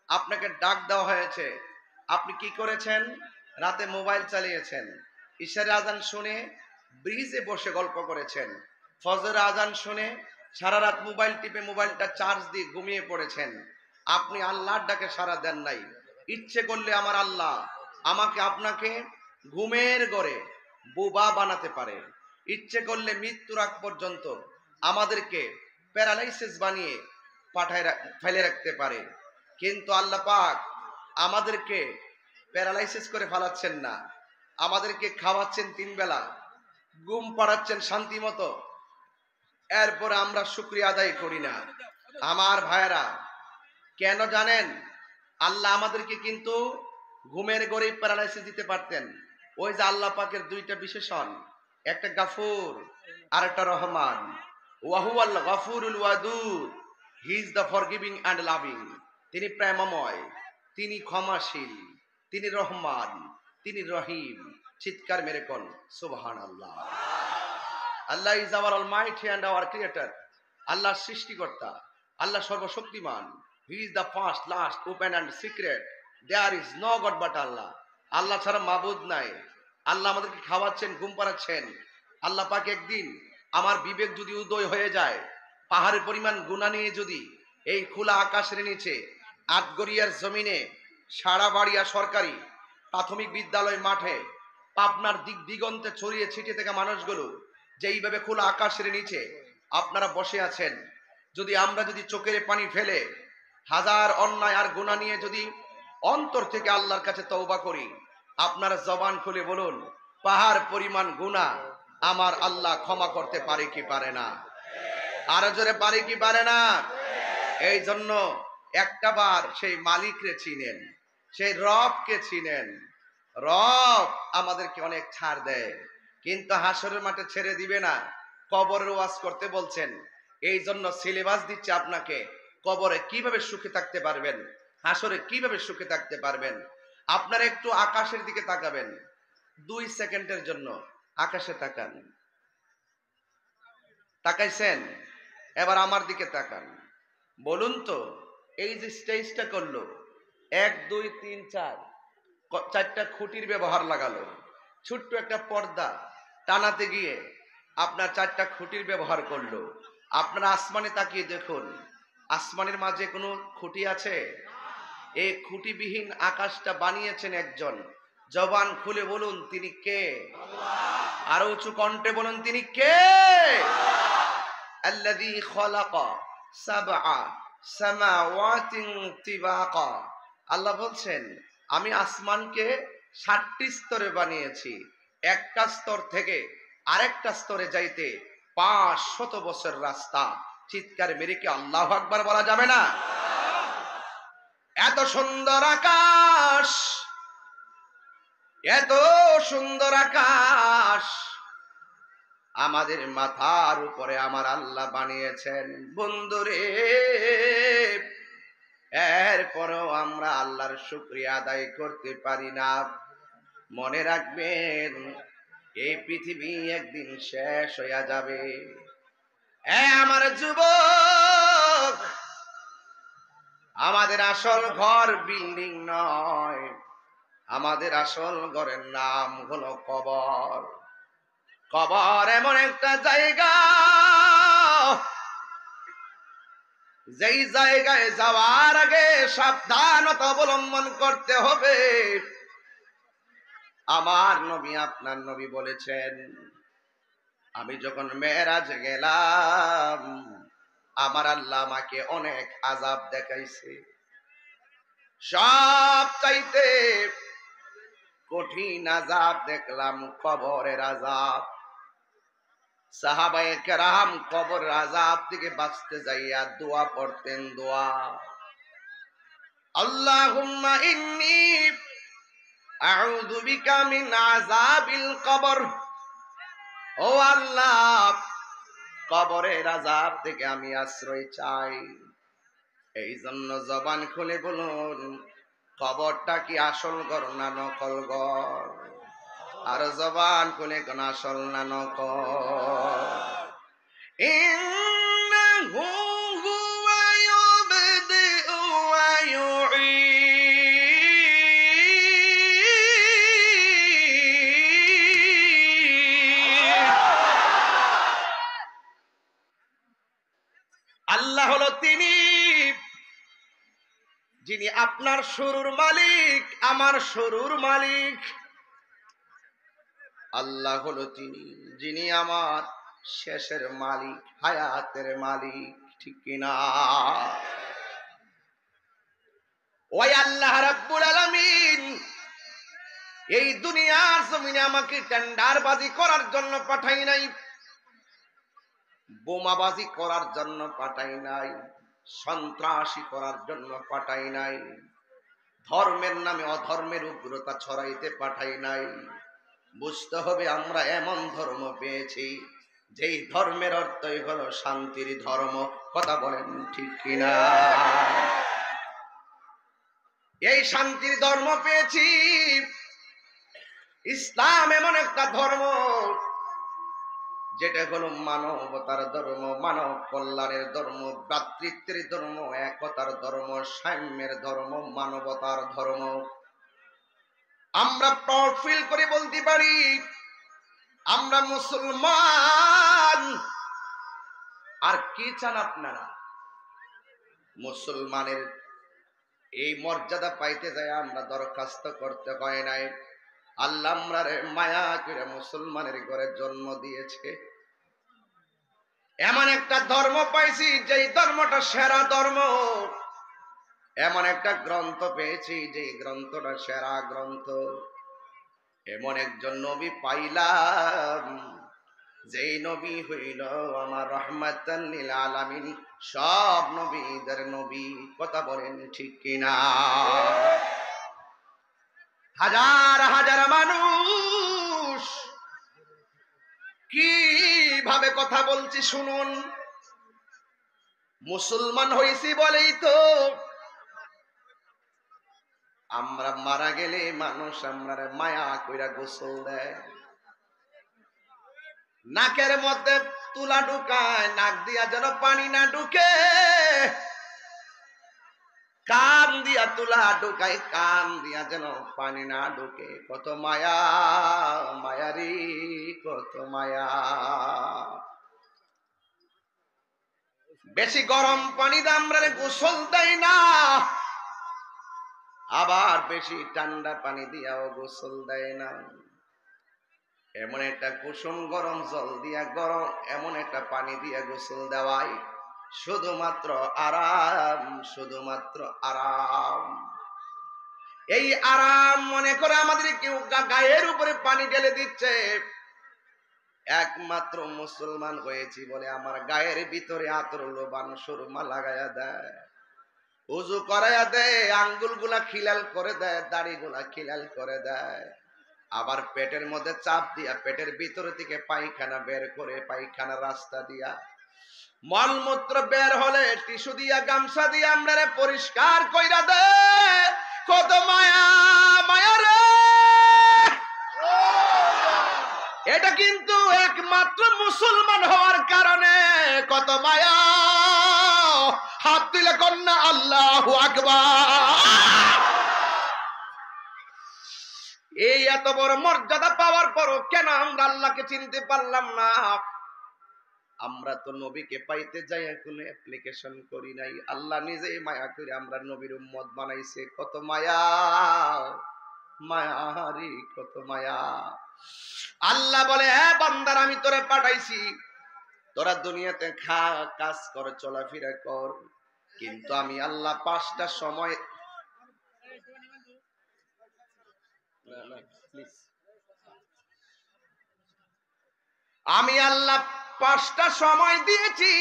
আপনাকে ডাক দেওয়া হয়েছে। আপনি কি করেছেন? রাতে মোবাইল চালিয়েছেন, ইশারে আজান শুনে ব্রিজে বসে গল্প করেছেন, ফজর আজান শুনে সারা রাত মোবাইল টিপে মোবাইলটা চার্জ দিয়ে ঘুমিয়ে পড়েছেন। আপনি আল্লাহর ডাকে সাড়া দেন নাই। ইচ্ছে করলে আমার আল্লাহ আমাকে আপনাকে ঘুমের ঘরে বোবা বানাতে পারে, ইচ্ছে করলে মৃত্যুর আগ পর্যন্ত আমাদেরকে প্যারালাইসিস বানিয়ে ফেলে রাখতে পারে। কিন্তু আল্লাহ পাক আমাদেরকে প্যারালাইসিস করে ফেলাচ্ছেন না, আমাদেরকে খাওয়াচ্ছেন 3 বেলা, ঘুম পাড়াচ্ছেন শান্তি মতো, এরপরে আমরা শুকরিয়া আদায় করি না। আমার ভাইরা, কেন জানেন? আল্লাহ আমাদেরকে কিন্তু ঘুমের ঘরে প্যারালাইসিস দিতে পারতেন। ওই যে আল্লাহ পাকের 2টা বিশেষণ, একটা গাফুর আর একটা রহমান। ওয়াহুয়াল গাফুরুল ওয়াদুদ, he is the forgiving and loving. তিনি প্রেমময়, তিনি ক্ষমাশীল, তিনি রহমান, তিনি রহিম। চিৎকার মেরে কোন সুবহানাল্লাহ। Allah is our almighty and our creator. Allah সৃষ্টিকর্তা, আল্লাহ সর্বশক্তিমান। He is the first, last, open and secret. There is no god but Allah. Allah ছাড়া মাবুদ নাই। আল্লাহ আমাদেরকে খাওয়াচ্ছেন, ঘুম পাড়াচ্ছেন। আল্লাহ পাক একদিন আমার বিবেক যদি উদয় হয়ে যায়, পাহাড়ের পরিমাণ গুনাহ নিয়ে যদি এই খোলা আকাশের নিচে আটগড়িয়ার জমিনে সারাবাড়িয়া সরকারি প্রাথমিক বিদ্যালয় মাঠে পাবনার দিক দিগন্তে ছড়িয়ে ছিটিয়ে থাকা মানুষগুলো যেইভাবে খোলা আকাশের নিচে আপনারা বসে আছেন, যদি আমরা যদি চোখের পানি ফেলে হাজার অন্যায় আর গুনাহ নিয়ে যদি অন্তর থেকে আল্লাহর কাছে তওবা করি, আপনারা জবান খুলে বলুন, পাহাড় পরিমাণ গুনাহ আমার আল্লাহ ক্ষমা করতে পারে কি পারে না? আরো জোরে পারে কি পারে না? এই জন্য একটা বার সেই মালিককে চিনেন, সেই রবকে চিনেন। রব আমাদেরকে অনেক ছাড় দেয়, কিন্তু হাসরের মাঠে ছেড়ে দিবে না। কবরের ওয়াজ করতে বলছেন, এই জন্য সিলেবাস দিচ্ছে আপনাকে কবরে কিভাবে সুখে থাকতে পারবেন, হাসরে কিভাবে সুখে থাকতে পারবেন। আপনারা একটু আকাশের দিকে তাকাবেন 2 সেকেন্ডের জন্য। আকাশে তাকান, তাকাইছেন? এবার আমার দিকে তাকান। বলুন তো, এই যে স্টেজটা করলো, 1 2 3 4 4টা খুঁটির ব্যবহার লাগালো, ছোট্ট একটা পর্দা টানাতে গিয়ে আপনার 4টা খুঁটির ব্যবহার করলো। আপনারা আসমানে তাকিয়ে দেখুন, আসমানের মাঝে কোনো খুঁটি আছে? এই খুঁটিবিহীন আকাশটা বানিয়েছেন একজন, জবান খুলে বলুন তিনি কে? আরো উঁচু কণ্ঠে বলুন তিনি কে? আল্লাযী খালাকা সাবআ সামাওয়াতিন তিবাকা। আল্লাহ বলছেন আমি আসমানকে 7টি স্তরে বানিয়েছি, একটা স্তর থেকে আরেকটা স্তরে যাইতে 500 বছর রাস্তা। চিৎকার মেরে কি আল্লাহু আকবার বলা যাবে না? এত সুন্দর আকাশ, এত সুন্দর আকাশ আমাদের মাথার উপরে আমার আল্লাহ বানিয়েছেন। বন্ধুরে, এরপরও আমরা আল্লাহর শুকরিয়া আদায় করতে পারি না। মনে রাখবেন এই পৃথিবী একদিন শেষ হইয়া যাবে। আমার যুবক, আমাদের আসল ঘর বিল্ডিং নয়, আমাদের আসল ঘরের নাম হলো কবর। কবর এমন একটা জায়গা, যেই জায়গায় যাওয়ার আগে সাবধানতা অবলম্বন করতে হবে। আমার নবী আপনার নবী বলেছেন, আমি যখন মেরাজে গেলাম আমার আল্লাহ আমাকে অনেক আযাব দেখাইছে। সব চাইতে কঠিন আযাব দেখলাম কবরের আযাব। সাহাবায়ে কেরাম কবরের আযাব থেকে বাঁচতে যাইয়া দোয়া পড়তেন। দোয়া, আল্লাহুম্মা ইন্নী আউযু বিকা মিন আযাবিল কবর। ও আল্লাহ, কবরের আযাব থেকে আমি আশ্রয় চাই। এই জন্য জবান খুলে বলুন, কবরটা কি আসল ঘর না নকল ঘর? আর জবান খুলে কোন আসল না নকল? ইন্নাহু হুয়া ইউবদিউ ওয়া ইউঈদ। আল্লাহ হলো তিনি যিনি আপনার শুরুর মালিক, আমার শুরুর মালিক। আল্লাহ হলো তিনি যিনি আমার শেষের মালিক, হায়াতের মালিক। ঠিক কিনা? ওই আল্লাহ রাব্বুল আলামিন এই দুনিয়ার জমিনে আমাকে টেন্ডারবাজি করার জন্য পাঠাই নাই, বোমাবাজি করার জন্য পাঠাই নাই, সন্ত্রাসী করার জন্য পাঠাই নাই, ধর্মের নামে অধর্মের উগ্রতা ছড়াইতে পাঠাই নাই। বুঝতে হবে আমরা এমন ধর্ম পেয়েছি যেই ধর্মের অর্থই হলো শান্তির ধর্ম। কথা বলেন ঠিক কিনা? এই শান্তির ধর্ম পেয়েছি। ইসলাম এমন একটা ধর্ম যেটা হলো মানবতার ধর্ম, মানব কল্যাণের ধর্ম, ভ্রাতৃত্বের ধর্ম, একতার ধর্ম, সাম্যের ধর্ম, মানবতার ধর্ম। আমরা প্রাউড ফিল করে বলতে পারি আমরা মুসলমান। আর কি চান আপনারা? মুসলমানের এই মর্যাদা পাইতে যায় আমরা দরখাস্ত করতে হয় নাই। আল্লাহ আমরারে মায়া করে মুসলমানের ঘরে জন্ম দিয়েছে। এমন একটা ধর্ম পাইছি যেই ধর্মটা সেরা ধর্ম। এমন একটা গ্রন্থ পেয়েছি যেই গ্রন্থটা সেরা গ্রন্থ। এমন একজন নবী পাইলাম যেই নবী হইল আমার রাহমাতাল লিল আলামিন, সব নবীদের নবী। কথা বলেন ঠিক কিনা? হাজার হাজার মানুষ কিভাবে কথা বলছি শুনুন। মুসলমান হইছি বলেই তো আমরা মারা গেলে মানুষ আমরা মায়া কইরা গোসল দেয়, নাকের মধ্যে তুলা ঢুকায়, নাক দিয়া যেন পানি না ঢুকে, কান দিয়া তুলা ঢুকায়, কান দিয়া যেন পানি না ঢুকে। কত মায়া, মায়ারি কত মায়া। বেশি গরম পানি দিয়ে আমরা গোসল দেয় না, আবার বেশি ঠান্ডা পানি দিয়াও গোসল দেয় না। এমন একটা কুসুম গরম জল দিয়া গরম এমন একটা পানি দিয়া গোসল দেওয়াই শুধুমাত্র আরাম, শুধুমাত্র আরাম। এই আরাম মনে করে আমাদের কেউ গায়ের উপরে পানি ঢেলে দিচ্ছে। একমাত্র মুসলমান হয়েছি বলে আমার গায়ের ভিতরে আতর লোবান সুরমা লাগাইয়া দেয়, উজু করাইয়া দেয়, আঙ্গুল গুলা খিলাল করে দেয়, দাড়ি গুলা খিলাল করে দেয়। আবার পেটের মধ্যে চাপ দিয়া পেটের ভিতর থেকে পায়খানা বের করে পায়খানা রাস্তা দিয়া মলমূত্র বের হলে টিস্যু দিয়া গামছা দিয়া আমরা পরিষ্কার কইরা দেয়। কত মায়া, মায়া রে! এটা কিন্তু একমাত্র মুসলমান হওয়ার কারণে। কত মায়া! হাত তুলে কন্যা আল্লাহু আকবার। এই এত বড় মর্যাদা পাওয়ার পরও কেন আমরা আল্লাহকে চিনতে পারলাম না? আমরা তো নবীকে পাইতে যাই কোনো অ্যাপ্লিকেশন করি নাই। আল্লাহ নিজেই মায়া করে আমরা নবীর উম্মত বানাইছে। কত মায়া, মায়ারি কত মায়া। আল্লাহ বলে, হ্যাঁ বান্দার আমি তোরে পাঠাইছি, তোরা দুনিয়াতে খা, কাজ কর, চলাফেরা কর, কিন্তু আমি আল্লাহ 5টা সময় আমি আল্লাহ 5টা সময় দিয়েছি।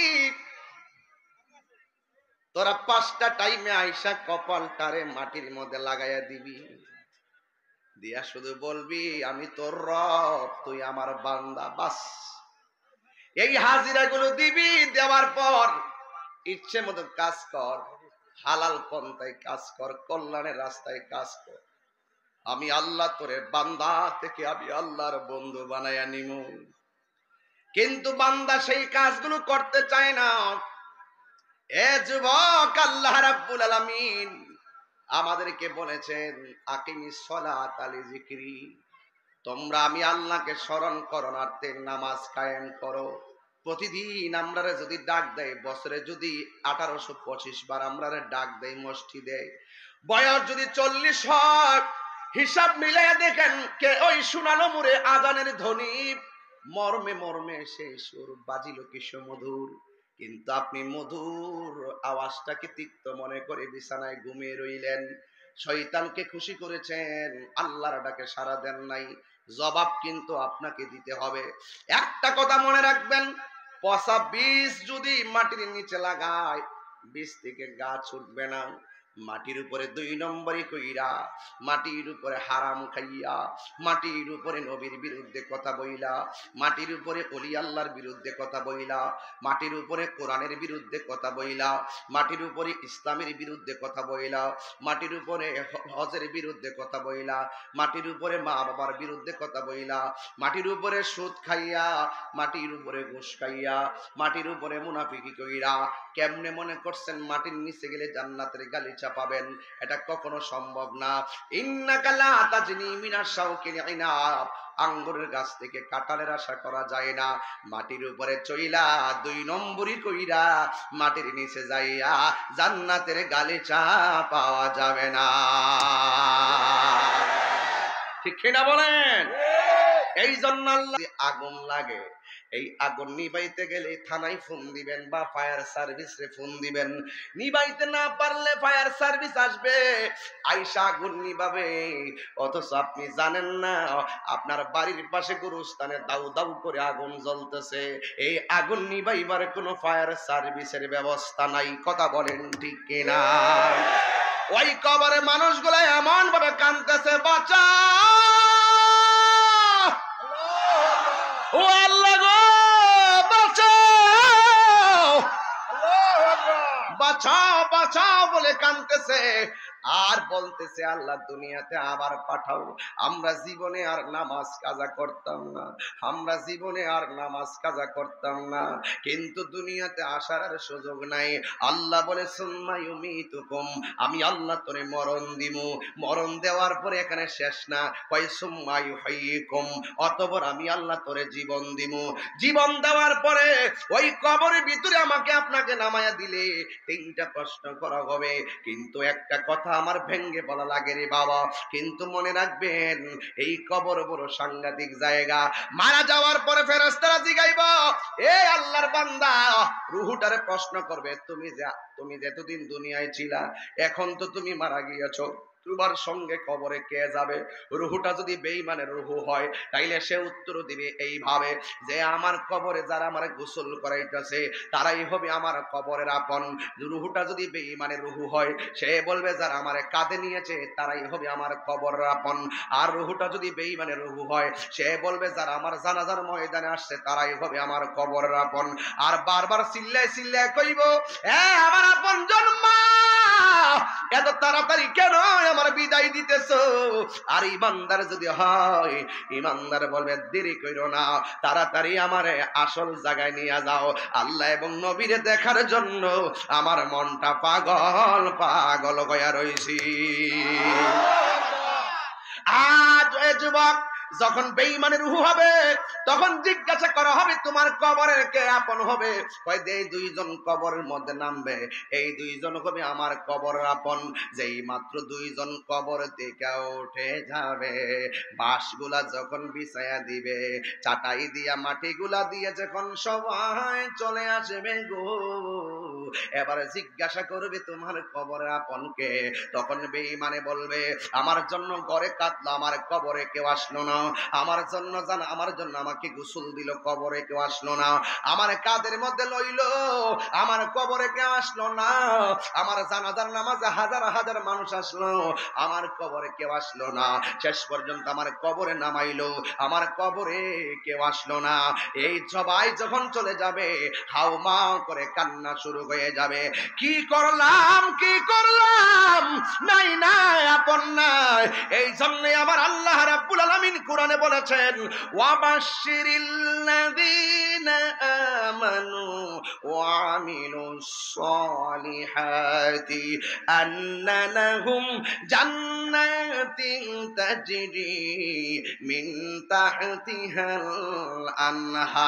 তোরা 5টা টাইমে আইসা কপালটারে মাটির মধ্যে লাগাইয়া দিবি, দিয়া শুধু বলবি আমি তোর রব, তুই আমার বান্দা। বাস এই হাজিরা গুলো দিবি। দেওয়ার পর ইচ্ছে মতো কাজ কর, হালাল পন্থায় কাজ কর, কল্যাণের রাস্তায় কাজ কর। আমি আল্লাহ তোরে বান্দা থেকে আমি আল্লাহর বন্ধু বানাইয়া নিমু। কিন্তু বান্দা সেই কাজগুলো করতে চায় না। এ যুবক, আল্লাহ রাব্বুল আলামিন আমাদেরকে বলেছেন আকিমিস সালাত আলি যিকরি, তোমরা আমি আল্লাহকে স্মরণ করণার্থে নামাজ কায়েম করো। প্রতিদিন আমরারে যদি ডাক দেয়, বছরে যদি 1825 বার আমরারে ডাক দেয় মসজিদে, বয়স যদি 40 হয়, হিসাব মিলাইয়া দেখেন কে ওই শোনালো মুরে আজানের ধ্বনি মর্মে মর্মে সেই সুর বাজিল কি সুমধুর, কিন্তু আপনি মধুর আওয়াজটাকে তিক্ত মনে করে বিছানায় ঘুমিয়ে রইলেন। শয়তানকে খুশি করেছেন, আল্লাহর ডাকে সাড়া দেন নাই। জবাব কিন্তু আপনাকে দিতে হবে। একটা কথা মনে রাখবেন, পচা বীজ যদি মাটির নিচে লাগায়, বীজ থেকে গাছ উঠবে না। মাটির উপরে 2 নম্বরই কইরা, মাটির উপরে হারাম খাইয়া, মাটির উপরে নবীর বিরুদ্ধে কথা বইলা, মাটির উপরে ওলি আল্লাহর বিরুদ্ধে কথা বইলা, মাটির উপরে কোরআনের বিরুদ্ধে কথা বইলা, মাটির উপরে ইসলামের বিরুদ্ধে কথা বইলা, মাটির উপরে হজের বিরুদ্ধে কথা বইলা, মাটির উপরে মা বাবার বিরুদ্ধে কথা বইলা, মাটির উপরে সুদ খাইয়া, মাটির উপরে ঘুষ খাইয়া, মাটির উপরে মুনাফিকি কইরা কেমনে মনে করছেন মাটির নিচে গেলে জান্নাতের গালিচা পাবেন? এটা কখনো সম্ভব না। ইন্নাকা লা তাজনি মিনাশ শাওকিল ইনাব, আঙ্গুরের গাছ থেকে কাঁঠালের আশা করা যায় না। মাটির উপরে চইলা 2 নম্বরই কইরা মাটির নিচে যাইয়া জান্নাতের গালিচা পাওয়া যাবে না। ঠিক কিনা বলেন? এই জন্য আল্লাহ আগুন লাগে, এই আগুন নিবাইতে গেলে থানায় ফোন দিবেন বা ফায়ার সার্ভিসে ফোন দিবেন। নিবাইতে না পারলে ফায়ার সার্ভিস আসবে, আইসা আগুন নিবাবে। অথচ আপনি জানেন না আপনার বাড়ির পাশে গুরুস্থানে দাউ দাউ করে আগুন জ্বলতেছে, এই আগুন নিবাইবার কোনো ফায়ার সার্ভিসের ব্যবস্থা নাই। কথা বলেন ঠিক কিনা? ওই কবরে মানুষগুলো এমন ভাবে কাঁদতেছে, বাঁচা ও আল্লাহ গো, বাঁচাও, বাঁচাও, বাঁচাও বলে কাঁদতেছে আর বলতেছে আল্লাহ দুনিয়াতে আবার পাঠাও। আমরা জীবনে আর নামাজ কাজা করতাম না, আমরা জীবনে আর নামাজ কাজা করতাম না, কিন্তু দুনিয়াতে আসার আর সুযোগ নাই। আল্লাহ বলে সুম্মা ইউমিতুকুম, আমি আল্লাহ তোরে মরণ দিমু। মরণ দেওয়ার পরে এখানে শেষ না, কয় সুম্মা ইউহয়িকুম, অতঃপর আমি আল্লাহ তোরে জীবন দিমু। জীবন দেওয়ার পরে ওই কবরের ভিতরে আমাকে আপনাকে নামায়া দিলে 3টা প্রশ্ন করা হবে, কিন্তু একটা কথা আমার ভেঙ্গে বলা লাগে রে বাবা। কিন্তু মনে রাখবেন এই কবর বড় সাংঘাতিক জায়গা। মারা যাওয়ার পরে ফেরেশতারা জিগাইব, এ আল্লাহর বান্দা, রুহুটারে প্রশ্ন করবে, তুমি যে এতদিন দুনিয়ায় ছিলা, এখন তো তুমি মারা গিয়েছো, তোমার সঙ্গে কবরে কে যাবে? রুহুটা যদি বেঈমানের রুহু হয় তাইলে সে উত্তর দিবে এইভাবে যে আমার কবরে যারা আমার গোসল করাইতেছে তারাই হবে আমার কবরের আপন। রুহুটা যদি বেঈমানের রুহু হয় সে বলবে যারা আমারে কাঁধে নিয়েছে তারাই হবে আমার কবরের আপন। আর রুহুটা যদি বেঈমানের রুহু হয় সে বলবে যারা আমার জানাজার ময়দানে আসছে তারাই হবে আমার কবরের আপন। আর বারবার চিল্লায় চিল্লায় কইব, হ্যাঁ আমার আপন জন্মা, এত তাড়াতাড়ি কেন আমার বিদায় দিতেছো? আর ইমানদার যদি হয়, ইমানদার বলবে দেরি কইরো না, তাড়াতাড়ি আমারে আসল জায়গায় নিয়ে যাও। আল্লাহ এবং নবীরে দেখার জন্য আমার মনটা পাগল পাগল হইয়া রইছি। আজ এ যুবক যখন বেঈমানের রূহ হবে তখন জিজ্ঞাসা করা হবে তোমার কবরের কে আপন হবে? কয় যে দুইজন কবরের মধ্যে নামবে এই দুইজন হবে আমার কবরের আপন। যেই মাত্র দুইজন কবর থেকে উঠে যাবে, বাঁশগুলা যখন বিছায়া দিবে, চাটাই দিয়া মাটিগুলা দিয়ে যখন সবাই চলে আসবে গো, এবারে জিজ্ঞাসা করবে তোমার কবরের আপন কে? তখন বেঈমানে বলবে আমার জন্য ঘরে কাঁদলো, আমার কবরে কেউ আসলো না। আমার জন্য জানা, আমার জন্য আমাকে গোসল দিল, কবরে কেউ আসলো না। আমার কাদের মধ্যে লইলো, আমার কবরে কেউ আসলো না। আমার জানাজার নামাজে হাজার হাজার মানুষ আসলো, আমার কবরে কেউ আসলো না। শেষ পর্যন্ত আমার কবরে নামাইলো, আমার কবরে কেউ আসলো না। এই সবাই যখন চলে যাবে হাউমা করে কান্না শুরু হয়ে যাবে, কি করলাম কি করলাম, নাই নাই আপন নাই। এই জন্য আমার আল্লাহ রাব্বুল আলামিন কোরআনে বলেছেন, ওয়াবাশশিরিল্লাযীনা আমানু ওয়া আমিলুস সলিহাতি আন্না লাহুম জান্নাতিন তাজরি মিন তাহতিহাল আনহার।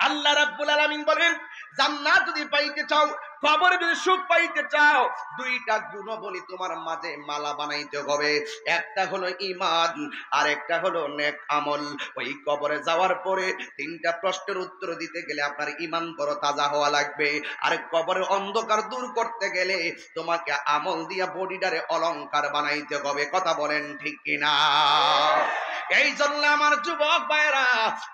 আল্লাহ রাব্বুল আলামিন বলেন জান্নাত যদি পাইতে চাও, কবরে যদি সুখ পাইতে চাও, দুইটা গুণাবলী তোমার মাঝে মালা বানাইতে হবে। একটা হলো ঈমান আর একটা হলো নেক আমল। ওই কবরে যাওয়ার পরে তিনটা প্রশ্নের উত্তর দিতে গেলে আপনার ঈমান বড় তাজা হওয়া লাগবে। আর কবরের অন্ধকার দূর করতে গেলে তোমাকে আমল দিয়া বডিটারে অলংকার বানাইতে হবে। কথা বলেন ঠিক কিনা? এই জন্য আমার যুবক ভাইরা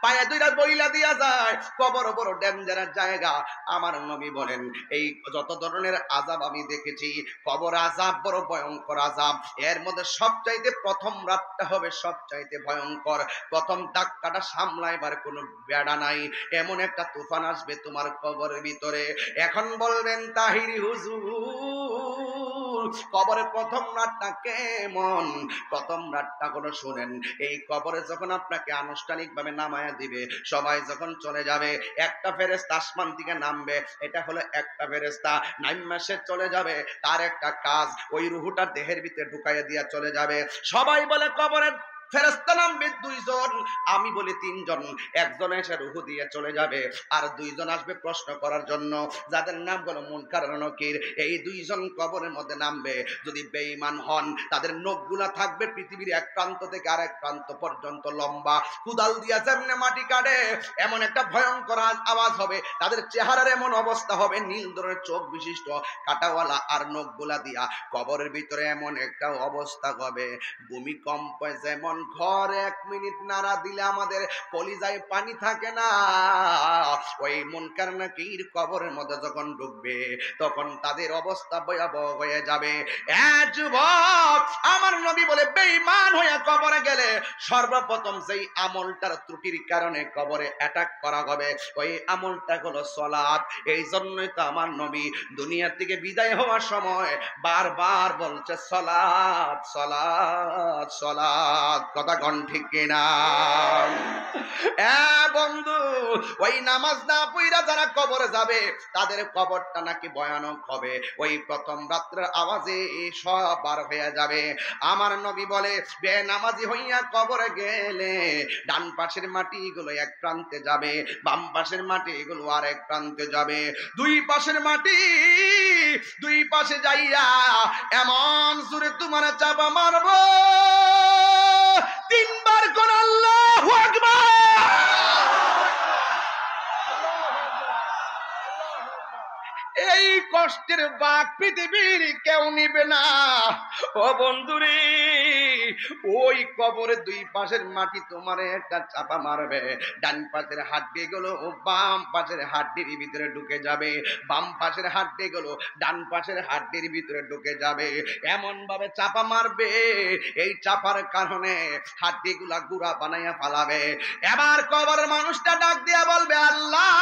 পায়ে দুইটা বইলা দিয়া যায়, কবর বড় ডেঞ্জারাস জায়গা। আমার নবী বলেন এই যত ধরনের আযাব আমি দেখেছি, কবর আযাব বড় ভয়ঙ্কর আযাব। এর মধ্যে সবচাইতে প্রথম রাতটা হবে সবচাইতে ভয়ঙ্কর। প্রথম ধাক্কাটা সামলাইবার কোনো বেড়া নাই, এমন একটা তুফান আসবে তোমার কবরের ভিতরে। এখন বলবেন তাহিরি হুজুর কবরের প্রথম রাতটা কেমন? প্রথম রাতটা কোনো শুনেন, এই কবরে যখন আপনাকে আনুষ্ঠানিকভাবে নামায়া দিবে, সবাই যখন চলে যাবে, একটা ফেরেশতা আসমান থেকে নামবে। এটা হলো একটা ফেরেশতা নাইমা সে চলে যাবে, তার একটা কাজ ওই রুহুটা দেহের ভিতরে ঢুকাইয়া দিয়া চলে যাবে। সবাই বলে কবরের ফেরেশতা নামবে দুইজন, আমি বলি তিনজন। একজন এসে রুহু দিয়ে চলে যাবে, আর দুইজন আসবে প্রশ্ন করার জন্য, যাদের নাম হলো মুনকার আর নকির। এই দুইজন কবরের মধ্যে নামবে। যদি বেঈমান হন তাদের নখগুলা থাকবে পৃথিবীর এক প্রান্ত থেকে আরেক প্রান্ত পর্যন্ত লম্বা, কুদাল দিয়া যেমনে মাটি কাটে এমন একটা ভয়ঙ্কর আওয়াজ হবে। তাদের চেহারার এমন অবস্থা হবে, নীল ধরনের চোখ বিশিষ্ট কাটাওয়ালা, আর নখগুলা দিয়া কবরের ভিতরে এমন একটা অবস্থা হবে, ভূমিকম্প যেমন ঘর 1 মিনিট নাড়া দিলে আমাদের কলিজায় পানি থাকে না, ওই মুনকার নাকির কবরের মধ্যে যখন ঢুকবে তখন তাদের অবস্থা ভয়াবহ হয়ে যাবে। যুবক আমার নবী বলে বেঈমান হয়ে কবরে গেলে সর্বপ্রথম যেই আমলটার ত্রুটির কারণে কবরে অ্যাটাক করা হবে ওই আমলটা হলো সালাত। এই জন্যই তো আমার নবী দুনিয়া থেকে বিদায় হওয়ার সময় বারবার বলছে সালাত সালাত সালাত। কথা কোন ঠিক কিনা? বন্ধু ওই নামাজ না পড়া যারা কবরে যাবে তাদের কবরটা নাকি ভয়ানক হবে। ওই প্রথম রাত্রের আওয়াজে সব বার হয়ে যাবে। আমার নবী বলে বেনামাজি হইয়া কবরে গেলে ডান পাশের মাটিগুলো এক প্রান্তে যাবে, বাম পাশের মাটিগুলো আরেক প্রান্তে যাবে। দুই পাশের মাটি দুই পাশে যাইয়া এমন জোরে তোমার চাপা মারবো, তিনবার কোন আল্লাহু আকবার। এই কষ্টের বাক পৃথিবীর কেউ নিবে না। ও বন্ধুরে, ওই কবরের দুই পাশের মাটি তোমার একটা চাপা মারবে, ডান পাশের হাড্ডি গুলো বাম পাশের হাড্ডির ভিতরে ঢুকে যাবে, বাম পাশের হাড্ডি গুলো ডান পাশের হাড্ডির ভিতরে ঢুকে যাবে। এমন ভাবে চাপা মারবে, এই চাপার কারণে হাড্ডি গুলা গুড়া বানাইয়া ফালাবে। এবার কবরের মানুষটা ডাক দিয়া বলবে, আল্লাহ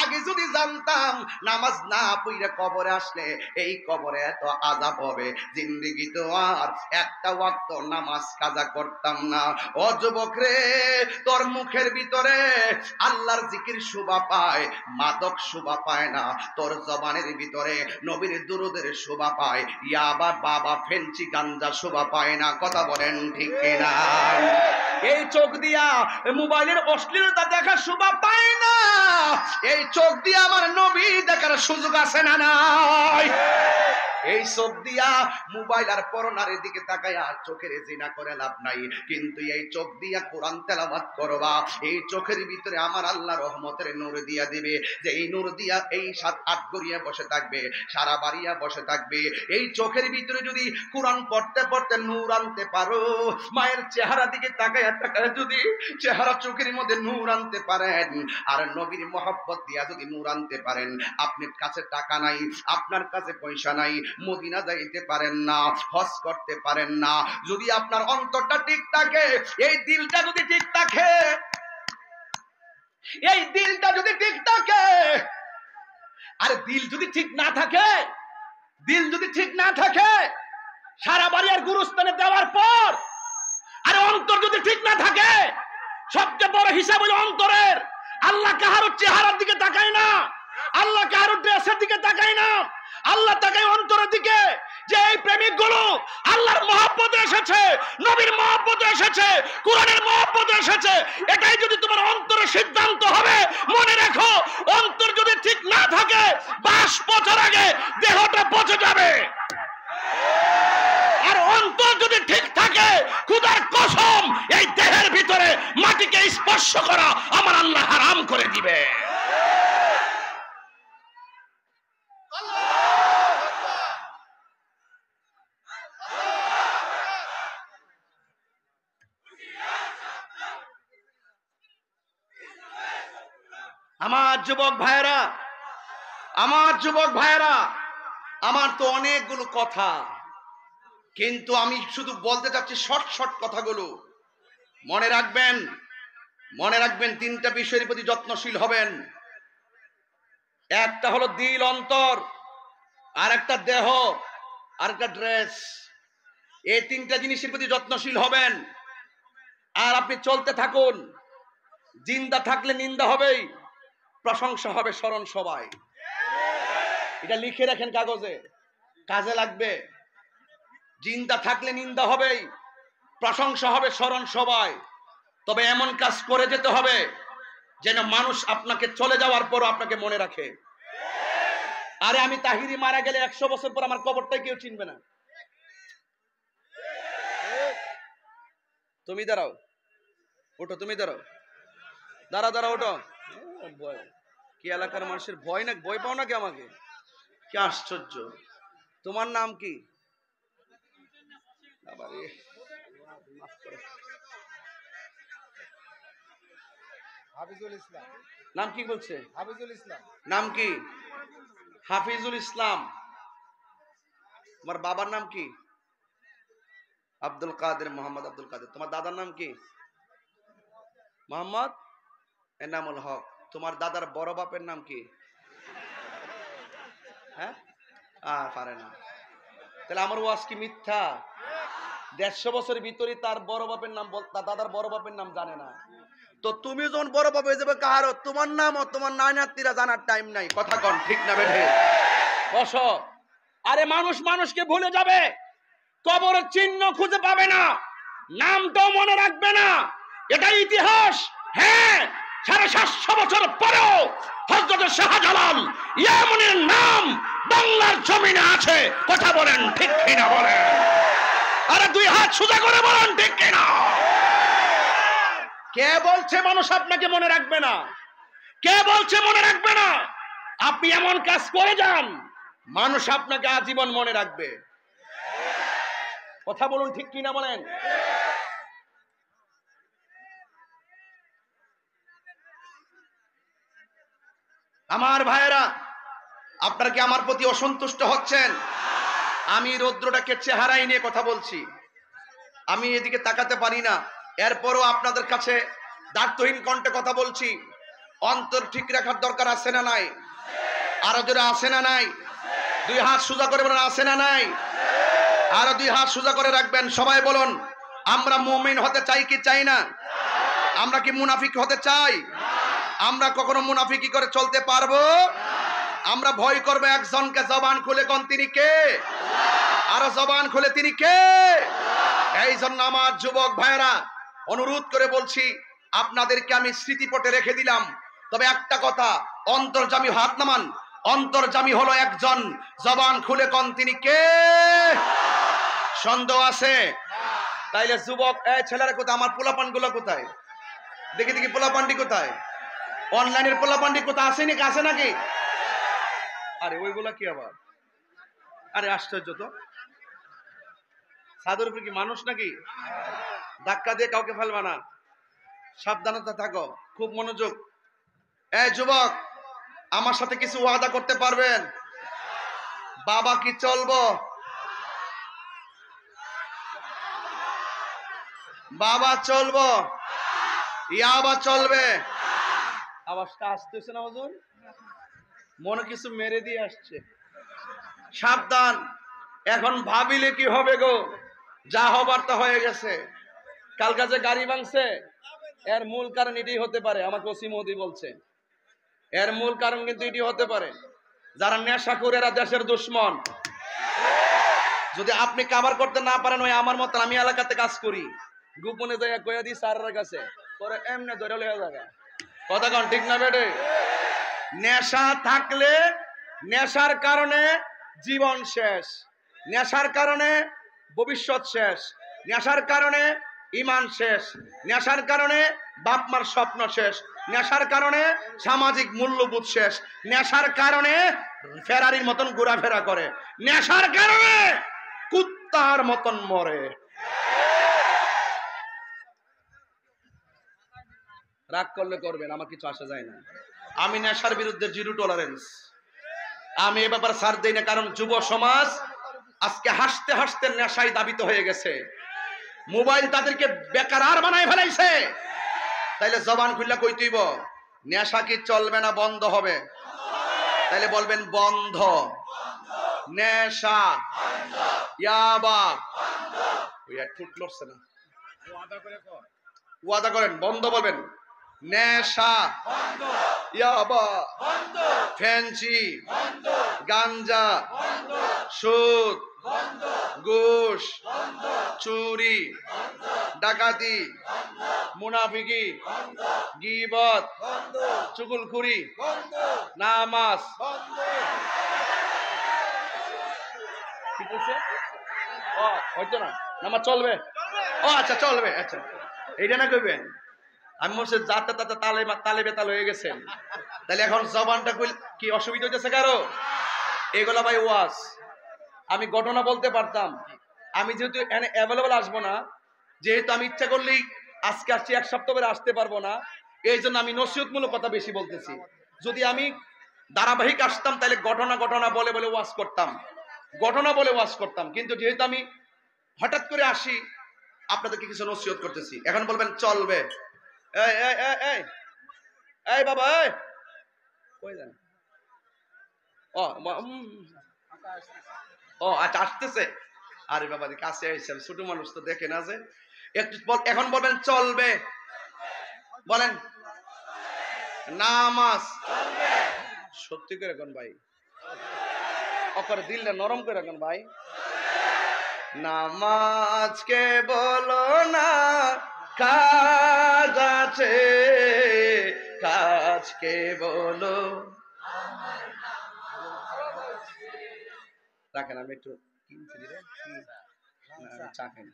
আগে যদি জানতাম নামাজ না পড়ে কবরে আসলে এই কবরে এত আযাব হবে, জিন্দেগি তো আর একটা ওয়াক্ত নামাজ কাজা করতাম না। ও যুবক রে, তোর মুখের ভিতরে আল্লাহর জিকির শোভা পায়, মাদক শোভা পায় না। তোর জবানের ভিতরে নবীর দুরূদের শোভা পায়, ইয়াবা বাবা ফেন্সি গাঞ্জা শোভা পায় না। কথা বলেন ঠিক কিনা? এই চোখ দিয়া মোবাইলের অশ্লীলতা দেখার শোভা পায় না, এই চোখ দিয়া আমার নবী দেখার সুযোগ আছে না নাই? এই চোখ দিয়া মোবাইল আর পরনারের দিকে তাকায়া চোখের জিনা করে লাভ নাই, কিন্তু এই চোখ দিয়া কোরআন তেলাওয়াত করবা, এই চোখের ভিতরে আমার আল্লাহ রহমতের নূর দিয়া দিবে, যে এই নূর দিয়া এই 7-8 গড়িয়া বসে থাকবে, সারা বাড়িয়া বসে থাকবে। এই চোখের ভিতরে যদি কোরআন পড়তে পড়তে নূর আনতে পারো, মায়ের চেহারা দিকে তাকায়া তাকায়া যদি চেহারা চোখের মধ্যে নূর আনতে পারেন, আর নবীর মহব্বত দিয়া যদি নূর আনতে পারেন, আপনার কাছে টাকা নাই, আপনার কাছে পয়সা নাই, মদিনা যাইতে পারেন না, হজ করতে পারেন না, যদি আপনার অন্তরটা ঠিক থাকে, এই দিলটা যদি ঠিক থাকে, এই দিলটা যদি ঠিক থাকে, আর দিল যদি ঠিক না থাকে, দিল যদি ঠিক না থাকে, সারা বাড়ি আর গুরুস্থানে দেওয়ার পর আর অন্তর যদি ঠিক না থাকে, সবচেয়ে বড় হিসাব হলো অন্তরের। আল্লাহ কাহারো চেহারার দিকে তাকায় না, আল্লাহ কাহারো ড্রেসের দিকে তাকায় না, আল্লাহ তাকায় অন্তরের দিকে। যে এই প্রেমিক গুলো আল্লাহর মহব্বতে এসেছে, নবীর মহব্বতে এসেছে, কোরআনের মহব্বতে এসেছে, এটাই যদি তোমার অন্তরের সিদ্ধান্ত হবে, মনে রাখো অন্তর যদি ঠিক না থাকে, বাস পচার আগে দেহটা পচে যাবে। আর অন্তর যদি ঠিক থাকে, খোদার কসম এই দেহের ভিতরে মাটিকে স্পর্শ করা আমার আল্লাহ হারাম করে দিবে। আমার যুবক ভাইরা, আমার যুবক ভাইরা, আমার তো অনেকগুলো কথা, কিন্তু আমি শুধু বলতে চাচ্ছি শর্ট শর্ট কথাগুলো। মনে রাখবেন, মনে রাখবেন, 3টা বিষয়ের প্রতি যত্নশীল হবেন। একটা হলো দিল অন্তর, আর একটা দেহ, আর একটা ড্রেস। এই 3টা জিনিসের প্রতি যত্নশীল হবেন। আর আপনি চলতে থাকুন, জিন্দা থাকলে নিন্দা হবেই, প্রশংসা হবে স্মরণ সবাই। এটা লিখে রাখেন কাগজে, কাজে লাগবে। জিন্দা থাকলে নিন্দা হবেই, প্রশংসা হবে স্মরণ সবাই। তবে এমন কাজ করে যেতে হবে যেন মানুষ আপনাকে চলে যাওয়ার পর আপনাকে মনে রাখে। আরে আমি তাহিরি মারা গেলে 100 বছর পর আমার কবরটাই কেউ চিনবে না। তুমি দাঁড়াও, ওঠো, তুমি দাঁড়াও, দাঁড়া দাঁড়া, ওঠো। কি এলাকার মানুষের ভয় না, ভয় পাও নাকি আমাকে? কি আশ্চর্য! তোমার নাম কি? হাফিজুল ইসলাম। নাম কি বলছে? হাফিজুল ইসলাম। নাম কি? হাফিজুল ইসলাম। তোমার বাবার নাম কি? আব্দুল কাদের, মোহাম্মদ আব্দুল কাদের। তোমার দাদার নাম কি? মোহাম্মদ এনামুল হক। তোমার দাদার বড় বাপের নাম কি? হ্যাঁ, পারে না। তাহলে আমার ওয়াজ কি মিথ্যা? 150 বছরের ভিতরে তার বড় বাপের নাম, তার দাদার বড় বাপের নাম জানে না। তো তুমি যখন বড় বাপ হয়ে যাবে, কাহারো তোমার নাম ও তোমার নানাতিরা জানার টাইম নাই। কথা কন ঠিক না বেঠে? বসো। আরে মানুষ মানুষকে ভুলে যাবে, কবরের চিহ্ন খুঁজে পাবে না, নামটাও মনে রাখবে না। এটা ইতিহাস। হ্যাঁ, 750 বছর পরেও হযরত শাহজালাল ইয়ামানের নাম বাংলার জমিনে আছে। কথা বলেন ঠিক কিনা বলেন? আরে দুই হাত সোজা করে বলেন ঠিক কিনা? কে বলছে মানুষ আপনাকে মনে রাখবে না? কে বলছে মনে রাখবে না? আপনি এমন কাজ করে যান, মানুষ আপনাকে আজীবন মনে রাখবে। কথা বলুন ঠিক কিনা বলেন? আমার ভাইয়েরা, আপনারা কি আমার প্রতি অসন্তুষ্ট হচ্ছেন? আমি রৌদ্রটাকে চেহারাই নিয়ে কথা বলছি, আমি এদিকে তাকাতে পারি না, এরপরও আপনাদের কাছে দায়িত্বহীন কণ্ঠে কথা বলছি। অন্তর ঠিক রাখার দরকার আছে না নাই? আরো জোরে আছে না নাই? দুই হাত সোজা করে বলেন আছে না নাই? আরো দুই হাত সোজা করে রাখবেন। সবাই বলুন, আমরা মুমিন হতে চাই কি চাই না? আমরা কি মুনাফিক হতে চাই? আমরা কখনো মুনাফিকি করে চলতে পারবো? আমরা ভয় করবো একজনকে। জবান খুলে কোন তিনি কে? আরো জবান খুলে তিনি কে? এই জন্য আমার যুবক ভাইয়েরা, অনুরোধ করে বলছি, আপনাদেরকে আমি স্মৃতিপটে রেখে দিলাম। তবে একটা কথা, অন্তর্যামী হাত নামান। অন্তর্যামী হলো একজন। জবান খুলে কোন তিনি কে? সন্দেহ আছে? তাইলে যুবক, এই ছেলেরা কোথায়? আমার পোলাপান গুলো কোথায়? দেখি দেখি পোলাপান্ডি কোথায়? অনলাইনের পোলাপান্ডি কোথায়? আছে নাকি? আছে নাকি? আরে ওইগুলা কি আবার? আরে আশ্চর্য তো, ছাদের উপরে কি মানুষ নাকি? ধাক্কা দিয়ে কাউকে ফেলবা না, সাবধানতা থাকো, খুব মনোযোগ। এই যুবক, আমার সাথে কিছু ওয়াদা করতে পারবেন? বাবা কি চলবো? বাবা চলবো? ইয়াবা চলবে? আওয়াজটা আসতেছে না হুজুর? মনে কিছু মেরে দিয়ে আসছে। সাবধান, এখন ভাবিলে কি হবে গো? যা হবার তা হয়ে গেছে। কাল কাছে গাড়ি ভাঙছে, এর মূল কারণ এটাই হতে পারে। আমাকে ওসি মোদি বলছে এর মূল কারণ কিন্তু এটি হতে পারে। যারা নেশা করে এরা দেশের দুশ্মন। যদি আপনি কাভার করতে না পারেন, ওই আমার মত আমি এলাকাতে কাজ করি, গোপনে যাইয়া কইয়া দিই স্যারের কাছে, পরে এমনি ধরে লইয়া যাবে। কথা কন ঠিক না বেটে? নেশা থাকলে, নেশার কারণে জীবন শেষ, নেশার কারণে ভবিষ্যৎ শেষ, নেশার কারণে ইমান শেষ, নেশার কারণে বাপ মার স্বপ্ন শেষ, নেশার কারণে সামাজিক মূল্যবোধ শেষ, নেশার কারণে ফেরারির মতন ঘোরাফেরা করে, নেশার কারণে কুত্তার মতন মরে। রাগ করলে করবেন, আমার কিছু আসা যায় না। আমি নেশার বিরুদ্ধে জিরো টলারেন্স। আমি এ ব্যাপারে ছাড় দেই না, কারণ যুব সমাজ আজকে হাসতে হাসতে নেশায় দাবিত হয়ে গেছে। মোবাইল তাদেরকে বেকার বানায় ফেলাইছে। তাইলে জবান খুললা কই তুইব, নেশা কি চলবে না বন্ধ হবে? তাইলে বলবেন বন্ধ। নেশা, ইয়াবা, ওই এক ফুট লড়ছে না, ওয়াদা করেন বন্ধ বলবেন। নেশা, ইয়াবা, ফ্যান্সি, গাঞ্জা, সুদ, ঘুষ, চুরি, ডাকাতি, মুনাফিকি, গীবত, চুগলখুরি, নামাজ। ঠিক আছে? ও হয়তো না, নামাজ চলবে? ও আচ্ছা চলবে। আচ্ছা এইটা না কইবেন। আমি বলছি যাতে তাতে তালে বেতাল হয়ে গেছেন। তাহলে এখন জবানটা কি অসুবিধা হইতেছে কারো? এগুলা ভাই ওয়াজ। আমি ঘটনা বলতে পারতাম, আমি যেহেতু এখানে অ্যাভেলেবল আসবো না, যেহেতু আমি ইচ্ছা করলেই আজকে আসছি, এক সপ্তাহ পরে আসতে পারবো না, এই জন্য আমি নসিহতমূলক কথা বেশি বলতেছি। যদি আমি ধারাবাহিক আসতাম তাহলে ঘটনা ঘটনা বলে বলে ওয়াজ করতাম, ঘটনা বলে ওয়াজ করতাম। কিন্তু যেহেতু আমি হঠাৎ করে আসি, আপনাদেরকে কিছু নসিহত করতেছি। এখন বলবেন চলবে। এই এই এই এই এই বাবা, এই কই যান? ও আচ্ছা আসতেছে। আরে বাবা কাছে আইছেন, ছোট মানুষ তো দেখে না যে। একটু এখন বলবেন চলবে। বলেন নামাজ সত্যি করে কোন ভাই, অকরে দিলটা নরম করে কোন ভাই। নামাজকে বলো না কাজ আছে, কাজকে বলো। রাখেন, আমি একটু কিনছি দিলে চা খাই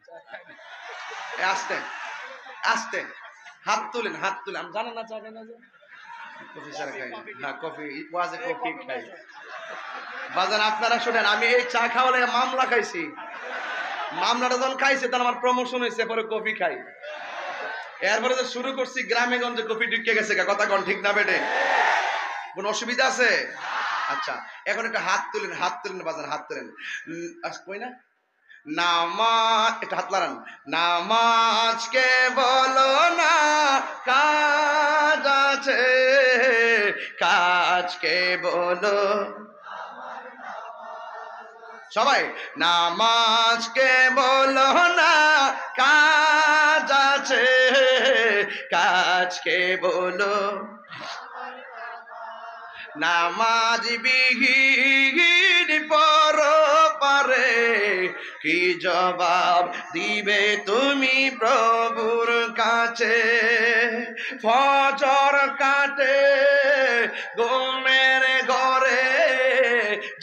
আসতেন আসতেন, হাত তুলেন, হাত তুলেন। আমি জানেন না চা খাই না, যে কফি ছাড়া খাই না, কফি ওয়াজে কফি খাই। বাজান আপনারা শুনেন, আমি এই চা খাওয়ালে মামলা খাইছি, মামলাটা যখন খাইছে তখন আমার প্রমোশন হয়েছে, পরে কফি খাই। এরপরে যে শুরু করছি গ্রামে গঞ্জে কফি ঢুকে গেছে, কথা কোন ঠিক না বেটে? কোন অসুবিধা আছে? আচ্ছা, এখন একটা হাত তুলেন, হাত তুলেন বাজান, হাত তুলেন। কই না নামাজ, একটা হাত লাগান। নামাজকে বলো না কাজ আছে, কাজকে বলো। সবাই নামাজকে বলো না কাজ আছে, কাজকে বলো। নামাজ বিহীন পরপারে কি জবাব দিবে তুমি প্রভুর কাছে? ফজর কাটে ঘুমের ঘরে,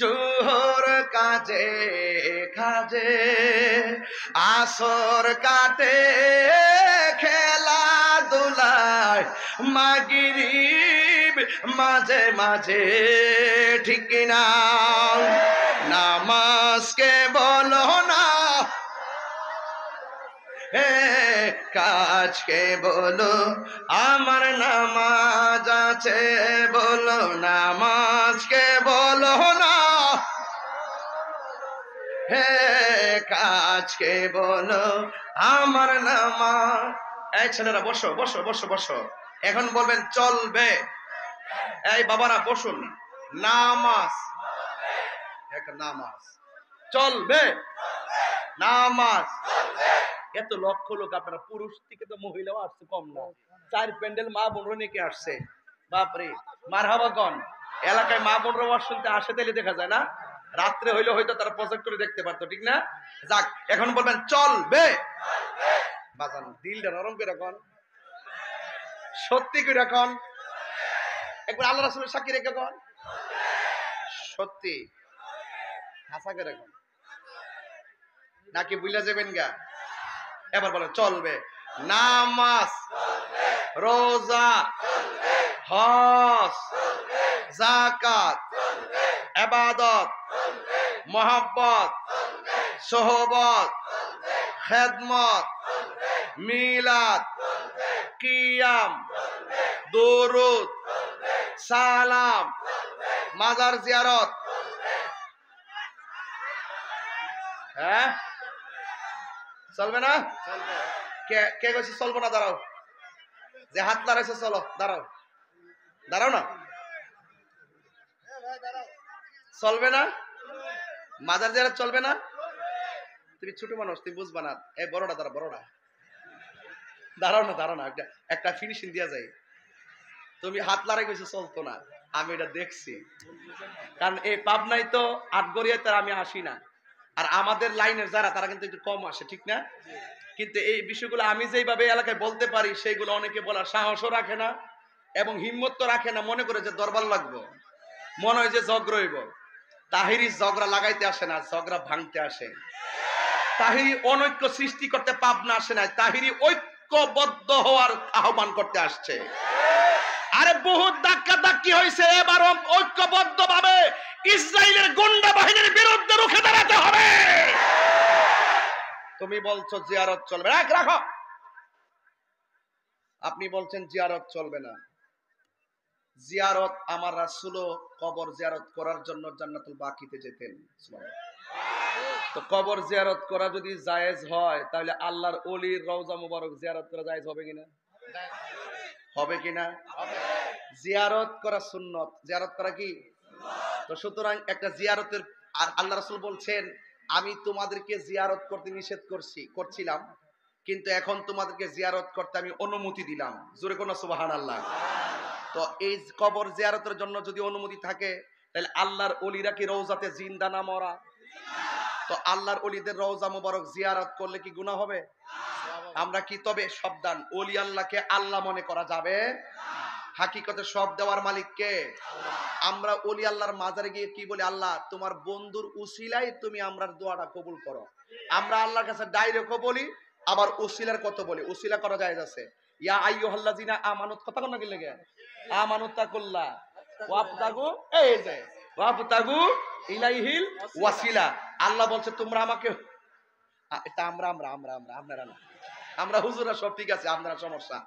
জোহর কাজে কাজে, আসর কাটে খেলাধুলায়, মাগরিব মাঝে মাঝে, ঠিক না? নামাজকে বলো না হে কাজকে বলো, আমার নামাজ আছে বলো। নামাজকে বলো না হে কাজকে বলো, আমার নামাজ। এই ছেলেরা বসো বসো বসো বসো, এখন বলবেন চলবে। এই বাবারা বসুন। নামাজ, একটা নামাজ চলবে, নামাজ। এত লক্ষ লোক, আপনারা পুরুষ থেকে তো মহিলাও আসছে কম না, 4 প্যান্ডেল মা বোনরা নিয়ে আসছে। বাপরে মারহাবা কোন এলাকায় মা বোনরা ওয়াজ শুনতে আসে, তাইলে দেখা যায় না? রাত্রে হইলে হয়তো তারা প্রজেক্টরে দেখতে পারতো, ঠিক না? যাক, এখন বলবেন চলবে। বাজান দিলটা নরম করে কোন, সত্যি করে কোন, একবার আল্লাহ রাসূলের সাক্ষী রেখে কোন, সত্যি হাসা করে কোন, নাকি বুঝলা যাবেন গা? এবার বলেন চলবে। নামাজ, রোজা, হজ, যাকাত, ইবাদত, মোহাব্বত, সোহবত, খেদমত, মিলাদ, কিয়াম, দুরুদ, সালাম, মাজার জিয়ারত। হ্যাঁ চলবে না? কে কে কইছে চলবো না? দাঁড়াও, যে হাত লাগাইছে চলো, দাঁড়াও, দাঁড়াও না, চলবে না? মাজার জিয়ারত চলবে না? তুমি ছোট মানুষ, তুমি বুঝবা না। এই বড়টা দাঁড়া, বড়টা দাঁড়াও না, দাঁড়াও না, একটা ফিনিশিং দিয়া যায়। তুমি হাত লাগাই কইছো চলতো না, আমি এটা দেখছি, কারণ এই পাবনাই তো আটগড়িয়াতে আমি আসি না, আর আমাদের লাইনের যারা তারা কিন্তু একটু কম আসে, ঠিক না? কিন্তু এই বিষয়গুলো আমি যেইভাবে এলাকায় বলতে পারি, সেইগুলো অনেকে বলার সাহসও রাখে না এবং হিম্মত তো রাখে না, মনে করে যে দরবার লাগবো, মনে হয় যে ঝগড়া হইব। তাহিরি ঝগড়া লাগাইতে আসে না, ঝগড়া ভাঙতে আসে। তাহিরি অনৈক্য সৃষ্টি করতে পাবনা আসে না, তাহিরি ঐক্যবদ্ধ হওয়ার আহ্বান করতে আসছে। আরে বহুত ধাক্কা ধাক্কি হয়েছে, এবার ঐক্যবদ্ধ ভাবে ইসরায়েলের গুন্ডা বাহিনীর বিরুদ্ধে রুখে দাঁড়াতে হবে। তুমি বলছো জিয়ারত চলবে, রাখো। আপনি বলছেন জিয়ারত চলবে না। জিয়ারত, আমার রাসূলও কবর জিয়ারত করার জন্য জান্নাতুল বাকিতে যেতেন। তো কবর জিয়ারত করা যদি জায়েজ হয়, তাহলে আল্লাহর ওলির রওজা মুবারক জিয়ারত করা জায়েজ হবে কিনা? হবে কিনা? জিয়ারত করা সুন্নত, জিয়ারত করা কি? তো সুতরাং একটা জিয়ারতের, আর আল্লাহ রাসূল বলছেন আমি তোমাদেরকে জিয়ারত করতে নিষেধ করছিলাম, কিন্তু এখন তোমাদেরকে জিয়ারত করতে আমি অনুমতি দিলাম। জোরে কোন সুবহানাল্লাহ। তো এই কবর জিয়ারতের জন্য যদি অনুমতি থাকে, তাহলে আল্লাহর ওলিরা কি রওজাতে জিন্দা না মরা? তো আল্লাহর ওলিদের রওজা মুবারক জিয়ারত করলে কি গুনাহ হবে? আমরা কি তবে সাবধান, ওলি আল্লাহকে আল্লাহ মনে করা যাবে? হাকিকতে সব দেওয়ার মালিক কে? আমরা ওলি আল্লাহর মাজারে গিয়ে কি বলি? আল্লাহ তোমার বন্ধুর উসিলাই তুমি আমরার দোয়াটা কবুল করো। আমরা আল্লাহর কাছে ডাইরেক্টও বলি, আবার উসিলার কত বলি। উসিলা করা যায় আছে, ইয়া আইয়ুহাল্লাযিনা আমানুত, কথা কোন কি লাগে আমানুত তাকুল্লাহ ওয়াবতাগু, এই যে ওয়াবতাগু ইলাইহিল ওয়াসিলা। আল্লাহ বলছে তোমরা আমাকে, এটা আপনারা না, আমরা হুজুররা সব ঠিক আছে, আপনারা সমস্যা।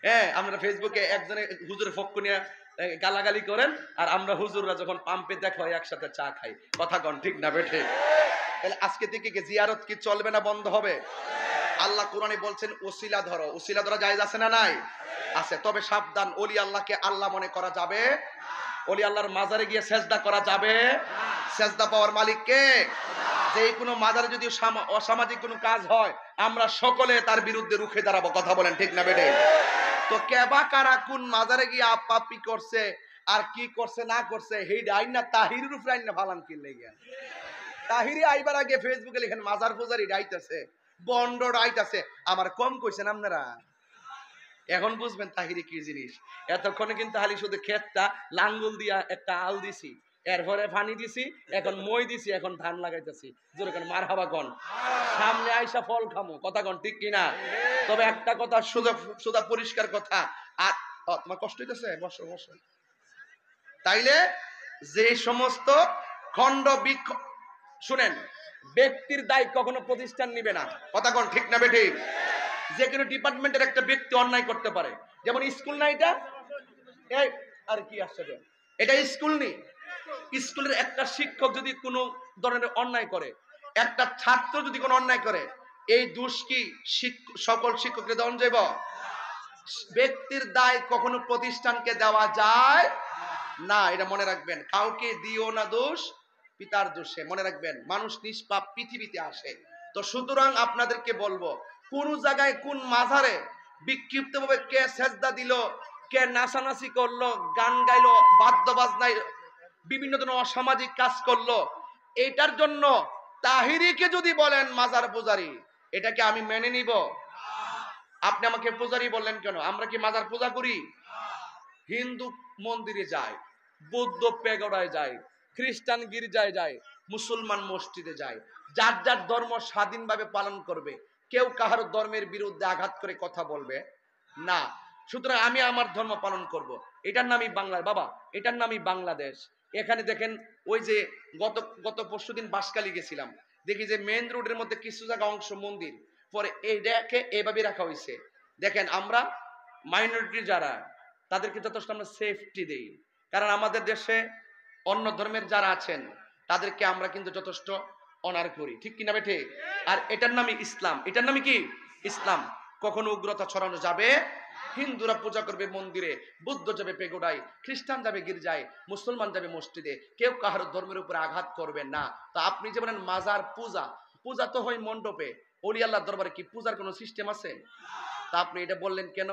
হ্যাঁ, আমরা ফেসবুকে একজনে হুজুরের ফক্কু নিয়ে গালাগালি করেন, আর আমরা হুজুররা যখন পাম্পে দেখা হয় একসাথে চা খাই। কথা কন ঠিক না বেঠে? তাহলে আজকে থেকে কি জিয়ারত কি চলবে না বন্ধ হবে? আল্লাহ কোরআনে বলছেন ওসিলা ধরো। ওসিলা ধরা জায়েজ আছে না নাই? আছে। তবে সাবধান, ওলি আল্লাহকে আল্লাহ মনে করা যাবে? ওলি আল্লাহর মাজারে গিয়ে সেজদা করা যাবে? সেজদা পাওয়ার মালিক কে? যে কোনো মাজারে যদি অসামাজিক কোনো কাজ হয়, আমরা সকলে তার বিরুদ্ধে রুখে দাঁড়াবো। কথা বলেন ঠিক না বেটে? তো কেবা কারা কোন মাজারে গিয়ে আপাপি করছে আর কি করছে না করছে, হেই ডাইন না তাহিরের উপরে আইন না ফালান কিনলে গিয়া। তাহিরি আইবার আগে ফেসবুকে লিখেন মাজার পূজারি ডাইতেছে, বন্ড ডাইতেছে। আমার কম কইছেন আপনারা, এখন বুঝবেন তাহিরি কি জিনিস। এতক্ষণে কিন্তু খালি শুধু ক্ষেতটা লাঙ্গল দিয়া একটা আল দিছি, এরপরে পানি দিছি, এখন মই দিছি, এখন ধান লাগাইতেছি। জোরে কোন মারহাবা কোন, সামনে আইসা ফল খামু। কথা কোন ঠিক কিনা? তবে একটা কথা সুদা পরিষ্কার কথা, আর তোমার কষ্ট হইতেছে, বসো বসো। তাইলে যে সমস্ত খণ্ড বৃক্ষ, শুনেন, ব্যক্তির দায় কখনো প্রতিষ্ঠান নিবে না। কথা কোন ঠিক না বেঠিক? যে কোনো ডিপার্টমেন্টের একটা ব্যক্তি অন্যায় করতে পারে, যেমন স্কুল না এটা, এই আর কি আসছে, এটা স্কুল নেই। স্কুলের একটা শিক্ষক যদি কোনো ধরনের অন্যায় করে, একটা ছাত্র যদি কোনো অন্যায় করে, এই দোষ কি সকল শিক্ষককে দেওয়া যাইব? ব্যক্তির দায় কখনো প্রতিষ্ঠানকে দেওয়া যায় না, এটা মনে রাখবেন। কাউকে দিও না দোষ পিতার দোষে, মনে রাখবেন। মানুষ নিষ্পাপ পৃথিবীতে আসে। তো সুতরাং আপনাদেরকে বলবো, কোন জায়গায় কোন মাজারে বিক্ষিপ্তভাবে কে সেজদা দিল, কে নাচানাচি করলো, গান গাইলো, বাদ্য বাজনায় বিভিন্ন ধরনের অসামাজিক কাজ করলো, এটার জন্য তাহিরিকে যদি বলেন মাজার পূজারি, এটাকে আমি মেনে নিব? আপনি আমাকে পূজারি বললেন কেন? আমরা কি মাজার পূজা করি? হিন্দু মন্দিরে যায়, বৌদ্ধ পেগোডায় যায়, খ্রিস্টান গির্জায় যায়, মুসলমান মসজিদে যায়। যার যার ধর্ম স্বাধীনভাবে পালন করবে, কেউ কাহার ধর্মের বিরুদ্ধে আঘাত করে কথা বলবে না। সুতরাং আমি আমার ধর্ম পালন করব। এটার নামই বাংলা বাবা, এটার নামই বাংলাদেশ। এখানে দেখেন, ওই যে গত পরশুদিন বাঁশখালী গেছিলাম, দেখি যে মেইন রোডের মধ্যে কিছু জায়গা অংশ মন্দির, পরে এইটাকে এইভাবে রাখা হয়েছে। দেখেন, আমরা মাইনরিটি যারা, তাদেরকে যথেষ্ট আমরা সেফটি দেই, কারণ আমাদের দেশে অন্য ধর্মের যারা আছেন তাদেরকে আমরা কিন্তু যথেষ্ট অনার করি, ঠিক কিনা বেঠে? আর এটার নামই ইসলাম। এটার নামই কি? ইসলাম। কখনো উগ্রতা ছড়ানো যাবে? হিন্দুরা পূজা করবে মন্দিরে, বৌদ্ধ যাবে পেগোডায়, খ্রিস্টান যাবে গির্জায়, মুসলমান যাবে মসজিদে, কেউ কাহার ধর্মের উপরে আঘাত করবে না। তা আপনি যে বলেন মাজার পূজা, পূজা তো হয় মণ্ডপে, ওলি আল্লাহর দরবারে কি পূজার কোনো সিস্টেম আছে? তা আপনি এটা বললেন কেন?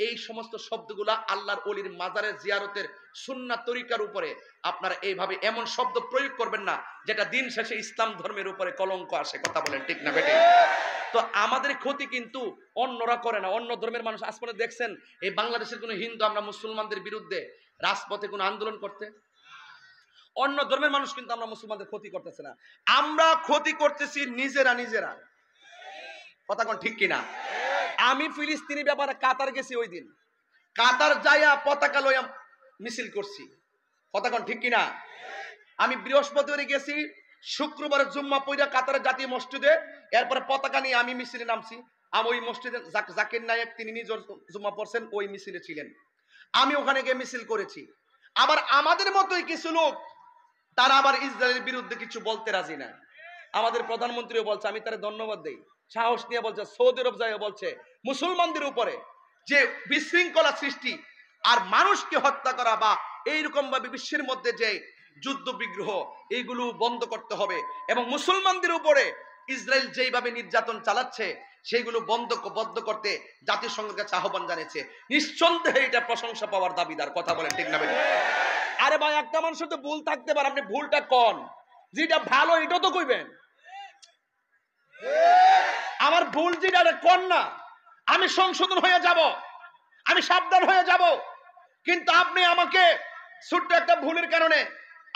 এই সমস্ত শব্দগুলা আল্লাহর ওলির মাজারে জিয়ারতের সুন্নাত তরিকার উপরে আপনারা এইভাবে এমন শব্দ প্রয়োগ করবেন না যেটা দিন শেষে ইসলাম ধর্মের উপরে কলঙ্ক আসে। কথা বলেন ঠিক না বেটে? তো আমাদের ক্ষতি কিন্তু অন্যরা করে না, অন্য ধর্মের মানুষ। আজ পর্যন্ত দেখছেন এই বাংলাদেশের কোনো হিন্দু আমরা মুসলমানদের বিরুদ্ধে রাজপথে কোনো আন্দোলন করতে? অন্য ধর্মের মানুষ কিন্তু আমরা মুসলমানদের ক্ষতি করতেছে না, আমরা ক্ষতি করতেছি নিজেরা। কথা কোন ঠিক কিনা? আমি ফিলিস্তিনি ব্যাপারে কাতার গেছি, ওই দিন কাতার যাইয়া পতাকা লইয়া মিছিল করছি। কথা কোন ঠিক কিনা? আমি বৃহস্পতিবার গেছি, শুক্রবার জুম্মা পইরা কাতারের জাতীয় মসজিদে, এরপরে পতাকা নিয়ে আমি মিছিলে নামছি। আমি ওই মসজিদে জাকির নায়েক, তিনি নিজের জুম্মা পড়ছেন, ওই মিছিলে ছিলেন। আমি ওখানে গিয়ে মিছিল করেছি। আবার আমাদের মতোই কিছু লোক, তারা আবার ইসরায়েলের বিরুদ্ধে কিছু বলতে রাজি না। আমাদের প্রধানমন্ত্রীও বলছে, আমি তার ধন্যবাদ দেই, সাহস নিয়ে বলছে, সৌদি আরব যায় বলছে মুসলমানদের উপরে যে বিশৃঙ্খলা সৃষ্টি আর মানুষকে হত্যা করা বা এইরকম ভাবে বিশ্বের মধ্যে যে যুদ্ধ বিগ্রহ, এইগুলো বন্ধ করতে হবে, এবং মুসলমানদের উপরে ইসরায়েল যেইভাবে নির্যাতন চালাচ্ছে সেইগুলো বন্ধ করতে জাতিসংঘের কাছে আহ্বান জানিয়েছে। নিঃসন্দেহে এটা প্রশংসা পাওয়ার দাবিদার। কথা বলেন ঠিক না? আরে ভাই, একটা মানুষের তো ভুল থাকতে পারে, আপনি ভুলটা কোন যেটা ভালো এটা তো কইবেন। আমার ভুল যেটা কোন না, আমি সংশোধন হয়ে যাব, আমি সাবধান হয়ে যাব। কিন্তু আপনি আমাকে ছোট্ট একটা ভুলের কারণে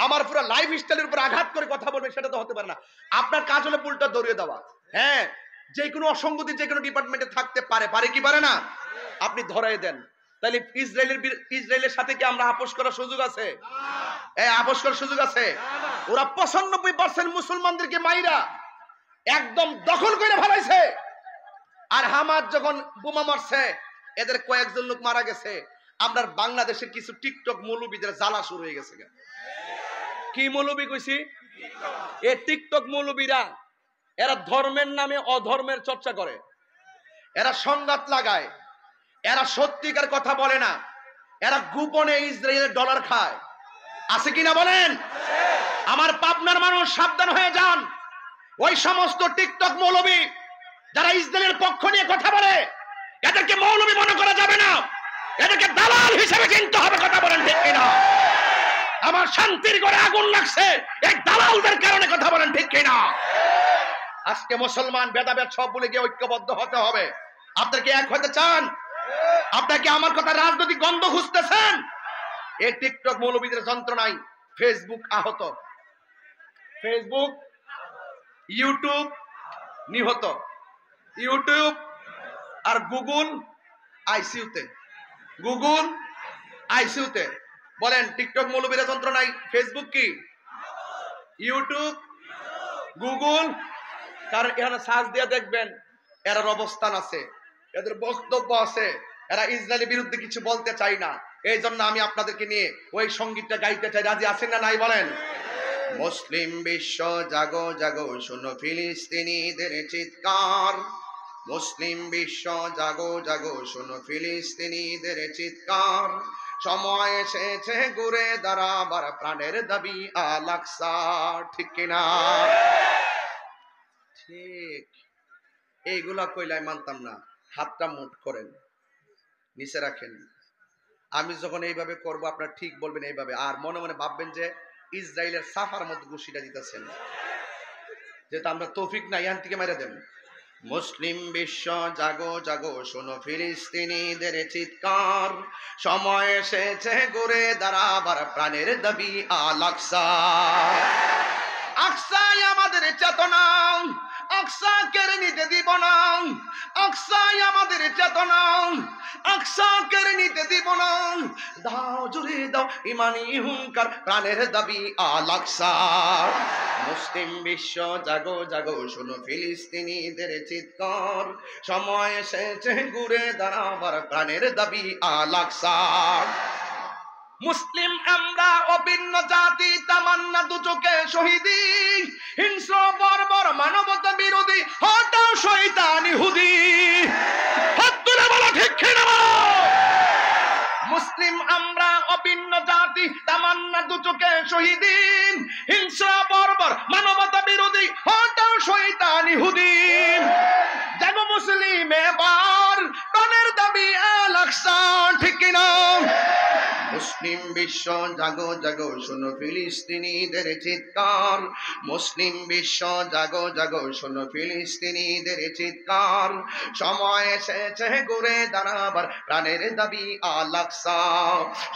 আমার পুরো লাইফ স্টাইলের উপর আঘাত করে কথা বলবেন, সেটা তো হতে পারে না। আপনার কাজ হলো ভুলটা ধরিয়ে দেওয়া। হ্যাঁ, যে কোনো অসঙ্গতি যে কোনো ডিপার্টমেন্টে থাকতে পারে, পারে কি পারে না? আপনি ধরাই দেন। তাহলে ইসরায়েলের সাথে কি আমরা আপোষ করার সুযোগ আছে? আপোষ করার সুযোগ আছে? ওরা 95% মুসলমানদেরকে মাইরা একদম দখল করে ফেলাইছে। আর হামাস যখন বোমা মারছে, এদের কয়েকজন লোক মারা গেছে। আমরা বাংলাদেশের কিছু টিকটক মৌলবীদের জ্বালা শুরু হয়ে গেছে। কি মৌলবী কইছি? এই টিকটক মৌলবীরা, এরা ধর্মের নামে অধর্মের চর্চা করে, এরা সংঘাত লাগায়, এরা সত্যিকার কথা বলে না, এরা গোপনে ইসরায়েলের ডলার খায়। আছে কিনা বলেন? আমার পাবনার মানুষ সাবধান হয়ে যান। ওই সমস্ত টিকটক মৌলবী যারা ইসরায়েলের পক্ষ নিয়ে কথা বলে, এদেরকে মৌলবী মনে করা যাবে না, এদেরকে দালাল হিসেবে চিনতে হবে। কথা বলেন ঠিক কিনা? আমার শান্তির ঘরে আগুন লাগছে এই দালালদের কারণে। কথা বলেন ঠিক কিনা? আজকে মুসলমান ভেদাভেদ সব বলে গিয়ে ঐক্যবদ্ধ হতে হবে। আপনারা কি এক হতে চান? আপনারা কি আমার কথা রাজনৈতিক গন্ধ খুঁজতেছেন? এই টিকটক মৌলবীদের যন্ত্রণায় ফেসবুক আহত, ফেসবুক, ইউটিউব নিহত, ইউটিউব আর গুগল আইসিইউতে, গুগল আইসিইউতে। বলেন টিকটক মৌলবীরা যন্ত্রণায়, ফেসবুক কি, ইউটিউব, গুগল। কারণ এখানে সার্চ দিয়ে দেখবেন এর অবস্থান আছে, এদের বক্তব্য আছে, এরা ইসরায়েলের বিরুদ্ধে কিছু বলতে চাই না। এই জন্য আমি আপনাদেরকে নিয়ে ওই সঙ্গীতটা গাইতে চাই। রাজি আছেন না নাই বলেন? মুসলিম বিশ্ব জাগো জাগো, শোনো ফিলিস্তিনিদের চিৎকার। মুসলিম বিশ্ব জাগো জাগো, শোনো ফিলিস্তিনিদের চিৎকার। সময় এসেছে ঘুরে দাঁড়াবার, প্রাণের দাবি আল আকসা। ঠিক কিনা? ঠিক। এইগুলা কইলাই মানতাম না। হাতটা মুঠ করেন, নিচে রাখেন। আমি যখন এইভাবে করব আপনারা ঠিক বলবেন এইভাবে, আর মনে মনে ভাববেন যে ইসরায়েলের সাফার মধ্যে ঘুষিটা দিতেছেন, যেটা আমরা তৌফিক না, ইয়ান থেকে মেরে দেন। মুসলিম বিশ্ব জাগো জাগো, শোনো ফিলিস্তিনিদের চিৎকার। সময় এসেছে ঘুরে দাঁড়াবার, প্রাণের দাবি আল আকসা। আকসাই আমাদের চেতনা, আকসা কেড়ে নিতে দিব না। আকসাই আমাদের চেতনা, আকসা কেড়ে নিতে দিব না। দাও জুড়ে দাও ইমানি হুঙ্কার, প্রাণের দাবি আল আকসা। মুসলিম বিশ্ব জাগো জাগো, শোনো ফিলিস্তিনিদের চিৎকার। সময় এসেছে ঘুরে দাঁড়াবার, প্রাণের দাবি আল আকসা। মুসলিম আমরা অভিন্ন জাতি, তামান্না দু চোখে শহীদি। হিংস্র বর্বর মানবতা বিরোধী, হটাও শয়তান ইহুদি। হাত তুলে বলো ঠিক কিনা বলো। মুসলিম আমরা অভিন্ন জাতি, তামান্না দু চোখে শহীদি। হিংস্র বর্বর মানবতা বিরোধী, হটাও শয়তান ইহুদি। জাগো মুসলিম এবার, প্রাণের দাবি আল আকসা। ঠিক কিনা? মুসলিম বিশ্ব জাগো জাগো, শোনো ফিলিস্তিনিদের চিৎকার। মুসলিম বিশ্ব জাগো জাগো, শোনো ফিলিস্তিনিদের চিৎকার। সময় এসেছে ঘুরে দাঁড়াবার, প্রাণের দাবি আল আকসা।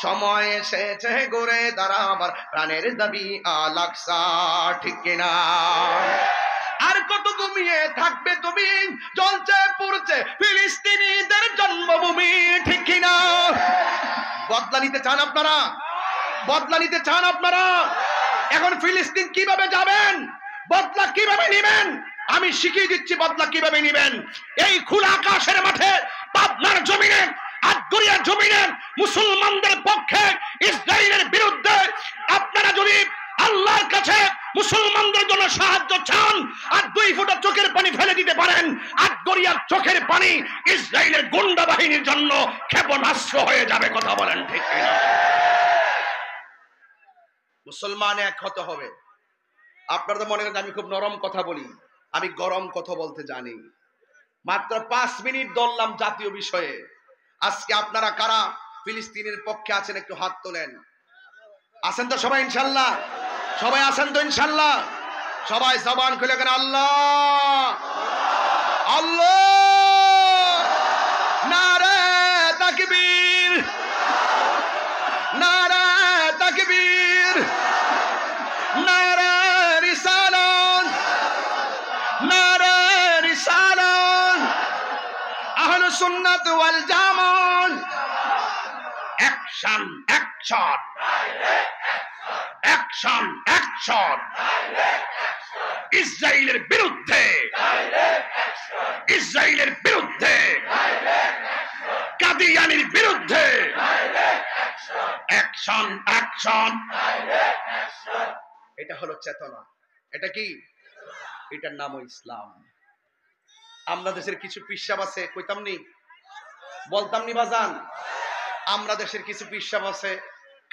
সময় এসেছে ঘুরে দাঁড়াবার, প্রাণের দাবি আল আকসা। ঠিক কিনা? আর কত ঘুমিয়ে থাকবে তুমি, জ্বলছে পুড়ছে ফিলিস্তিনিদের জন্মভূমি। ঠিক কিনা? বদলা নিতে চান আপনারা? বদলা নিতে চান আপনারা? এখন ফিলিস্তিন কিভাবে যাবেন, বদলা কিভাবে নেবেন, আমি শিখিয়ে দিচ্ছি বদলা কিভাবে নেবেন। এই খোলা আকাশের মাঠে, পাবনার জমিনে, আটগড়িয়ার জমিনে মুসলমানদের পক্ষে ইসরায়েলের বিরুদ্ধে আপনারা যদি আল্লাহর কাছে মুসলমানদের জন্য সাহায্য চান, আর 2 ফোঁটা চোখের পানি ফেলে দিতে পারেন, আটগড়িয়ার চোখের পানি ইসরায়েলের গুন্ডা বাহিনীর জন্য ক্ষেপণাস্ত্র হয়ে যাবে। কথা বলেন ঠিক কিনা? মুসলমান এক হতে হবে। আপনারা তো মনে করেন আমি খুব নরম কথা বলি, আমি গরম কথা বলতে জানি। মাত্র 5 মিনিট ধরলাম জাতীয় বিষয়ে। আজকে আপনারা কারা ফিলিস্তিনের পক্ষে আছেন একটু হাত তোলেন। আছেন তো সবাই ইনশাল্লাহ? সবাই আছেন তো ইনশাল্লাহ? সবাই জবান খুলে কেন আল্লাহ আল্লাহ সুন্নাত ওয়াল জামাত। অ্যাকশন অ্যাকশন অ্যাকশন অ্যাকশন ইসরায়েলের বিরুদ্ধে, ইসরায়েলের বিরুদ্ধে, কাদিয়ানির বিরুদ্ধে অ্যাকশন অ্যাকশন। এটা হলো চেতনা। এটা কি? এটার নামও ইসলাম। আমরা দেশের কিছু পিসাব আছে, কইতাম নি, বলতাম নি বাজান, আমরা দেশের কিছু পিসাব আছে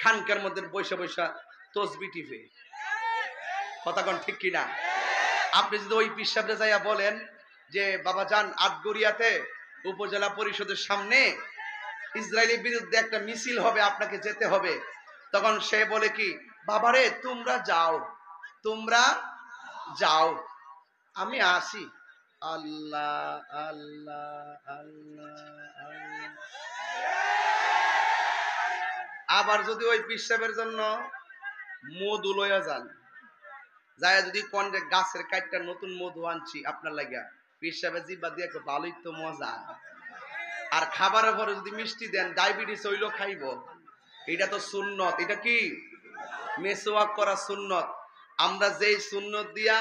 খানকার মধ্যে বৈশা বৈশা তসবি টিপে, কথা কোন ঠিক কিনা? আপনি যদি ওই পিসাবরে যাইয়া বলেন যে বাবা যান আটগড়িয়াতে উপজেলা পরিষদের সামনে ইসরায়েলের বিরুদ্ধে একটা মিছিল হবে, আপনাকে যেতে হবে, তখন সে বলে কি, বাবারে তোমরা যাও, তোমরা যাও, আমি আসি। আল্লাহ আল্লাহ আল্লাহ আল্লাহ। আবার যদি ওই পিসাবের জন্য মধু লইয়া যান, যায় যদি কোন যে গাছের কাইটটা নতুন মধু আনছি আপনার লাগিয়া, পিসাবে জিব্বা দিয়ে ভালোই তো মজা। আর খাবারের পরে যদি মিষ্টি দেন, ডায়াবেটিস হইলো খাইব। এটা তো সুন্নত। এটা কি? মেসওয়াক করা সুন্নত। আমরা যেই সুন্নত দিয়া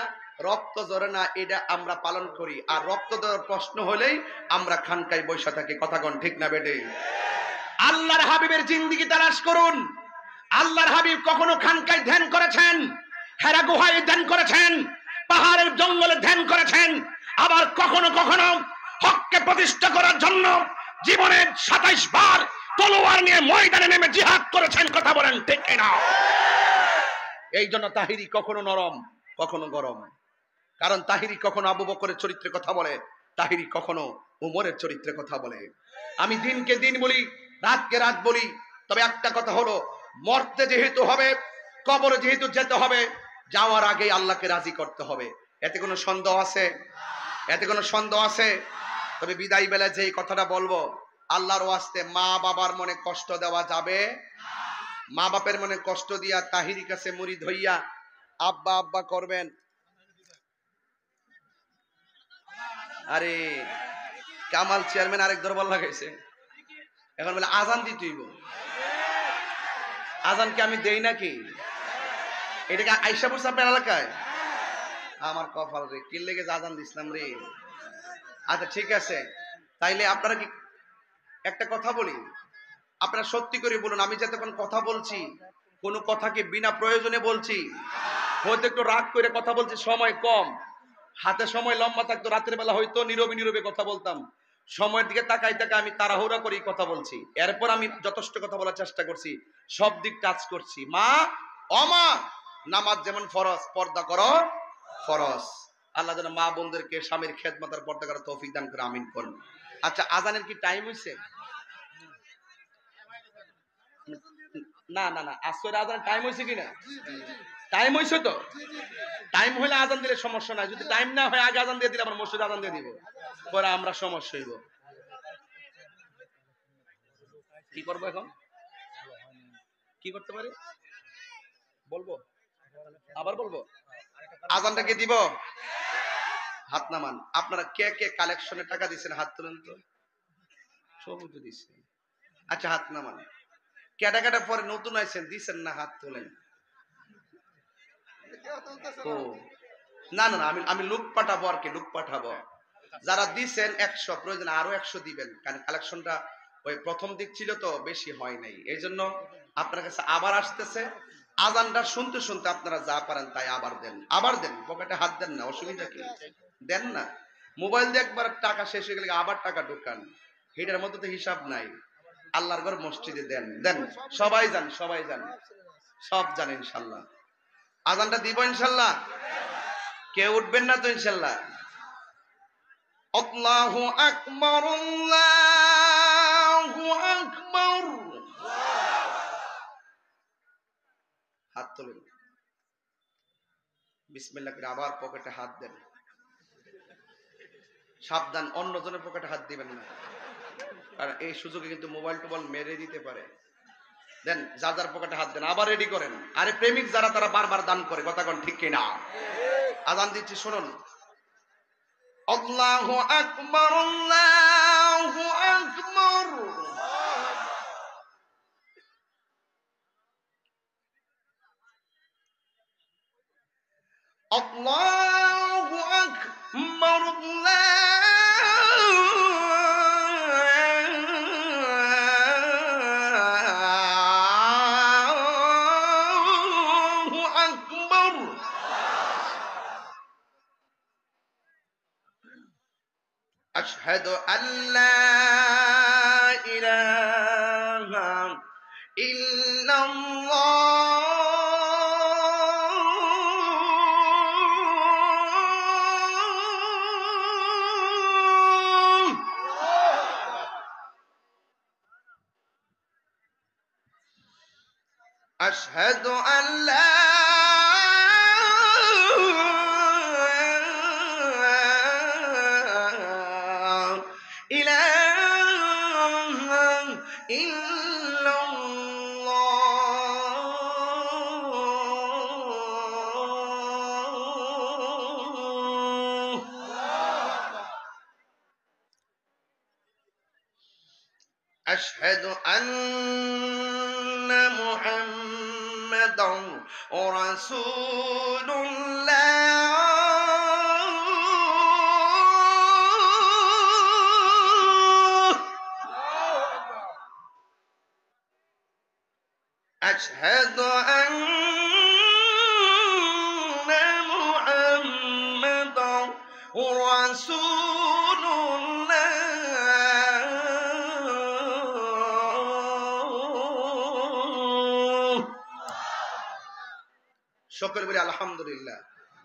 রক্ত ঝরে না, এটা আমরা পালন করি। আর রক্ত দেওয়ার প্রশ্ন হলেই আমরা খানকায় বসে থাকি, কথা কোন ঠিক না বেটে? আল্লাহর হাবিবের জিন্দেগি তালাশ করুন। আল্লাহর হাবিব কখনো খানকায় ধ্যান করেছেন, হেরা গুহায় ধ্যান করেছেন, পাহাড়ের জঙ্গলে ধ্যান করেছেন, আবার কখনো কখনো হককে প্রতিষ্ঠা করার জন্য জীবনের 27 বার তলোয়ার নিয়ে ময়দানে নেমে জিহাদ করেছেন, কথা বলেন ঠিক কিনা? এই জন্য তাহিরি কখনো নরম কখনো গরম। কারণ তাহিরি কখনো আবু বকরের চরিত্রে কথা বলে, তাহিরি কখনো উমরের চরিত্রে কথা বলে। আমি দিনকে দিন বলি, রাতকে রাত বলি, তবে একটা কথা হলো, মরতে যেহেতু হবে, কবরে যেহেতু যেতে হবে, যাওয়ার আগে আল্লাহকে রাজি করতে হবে। এতে কোনো সন্দেহ আছে? এতে কোনো সন্দেহ আছে? তবে বিদায় বেলায় যে কথাটা বলবো, আল্লাহর ওয়াস্তে মা বাবার মনে কষ্ট দেওয়া যাবে। মা বাপের মনে কষ্ট দিয়া তাহিরি কাছে মুরিদ হইয়া আব্বা আব্বা করবেন, আরে কামাল চেয়ারম্যান আরেক দরবার লাগাইছে, এখন বলে আজান দিতেইব। আজান কি আমি দেই নাকি? এটাকে আইসা পড়ছে আপনার এলাকায়? আমার কপাল রে, কি লেগে আজান দিছিলাম রে। আচ্ছা ঠিক আছে, তাইলে আপনারা কি, একটা কথা বলি, আপনারা সত্যি করে বলুন, আমি যতক্ষণ কথা বলছি কোন কথাকে বিনা প্রয়োজনে বলছি? হয়তো একটু রাগ করে কথা বলছি, সময় কম, হাতে সময় লম্বা থাকতো, রাতের বেলা হয়তো নীরবে নীরবে কথা বলতাম, সময়ের দিকে তাকাই তাকাই আমি তাড়াহুড়া করে কথা বলছি। এরপর আমি যথেষ্ট কথা বলার চেষ্টা করছি, সব দিক টাচ করছি। মা অমা, নামাজ যেমন ফরজ, পর্দা করো ফরজ। আল্লাহ যেন মা বোনদেরকে স্বামীর খেদমত আর পর্দা করার তৌফিক দান করে, আমিন করুন। আচ্ছা, আজানের কি টাইম হয়েছে? না না না, আসরে আজানের টাইম হয়েছে কিনা? টাইম হয়েছে তো? টাইম হইলে আজান দিলে সমস্যা নাই, যদি টাইম না হয় আগে আজান দিয়ে দিলে আবার মসজিদে আজান দিয়ে দিব, পরে আমরা সমস্যা হইব। কি করবো এখন? কি করতে পারি বলবো? আবার বলবো? আজানটাকে দিব? হাত নামান। আপনারা কে কে কালেকশনে টাকা দিচ্ছেন হাত তুলেন তো। সবই তো দিচ্ছেন। আচ্ছা হাত নামান। কেটা কেটা পরে নতুন আইছেন, দিচ্ছেন না, হাত তোলেন। ও না না না, আমি লুক পাঠাবো, আর কি লুক পাঠাবো। যারা দিচ্ছেন 100, প্রয়োজন আরো 100 দিবেন, কারণ কালেকশনটা ওই প্রথম দিক ছিল তো বেশি হয় নাই, এই জন্য আপনার কাছে আবার আসতেছে। আজানটা শুনতে শুনতে আপনারা যা পারেন তাই আবার দেন, আবার দেন, পকেটে হাত দেন না, অসুবিধা কি? দেন না। মোবাইল দিয়ে একবার টাকা শেষ হয়ে গেলে আবার টাকা ঢোকান, এটার মধ্যে তো হিসাব নাই। আল্লাহর ঘর মসজিদে দেন, দেন, সবাই যান, সবাই যান, সব জানেন ইনশাল্লাহ। আজানটা দিব ইনশাল্লাহ। কেউ উঠবেন না তো ইনশাল্লাহ? আল্লাহু আকবার, আল্লাহু আকবার। হাত তোলেন, বিসমিল্লাহ করে আবার পকেটে হাত দেন। সাবধান, অন্যজনের পকেটে হাত দিবেন না, কারণ এই সুযোগে কিন্তু মোবাইল টোবাইল মেরে দিতে পারে। দেন, যার যার পকেটে হাত দেন, আবার রেডি করেন। আরে প্রেমিক যারা, তারা বারবার দান করে, কথা কোন ঠিক কিনা? আজান দিচ্ছি, শুনুন। আল্লাহু আকবার, আল্লাহু আল্লাহু আকবার, আল্লাহু আকবার। আশহাদু আল্লা ইলাহা ইল্লাল্লাহ। আশহাদু আল্লা ইলাহা ইল্লাল্লাহ। আশহাদু আন্না মুহাম্মাদান রাসূলুল্লাহ। আশহাদু আন্না মুহাম্মাদান রাসূলুল্লাহ। সকলে বলি আলহামদুলিল্লাহ।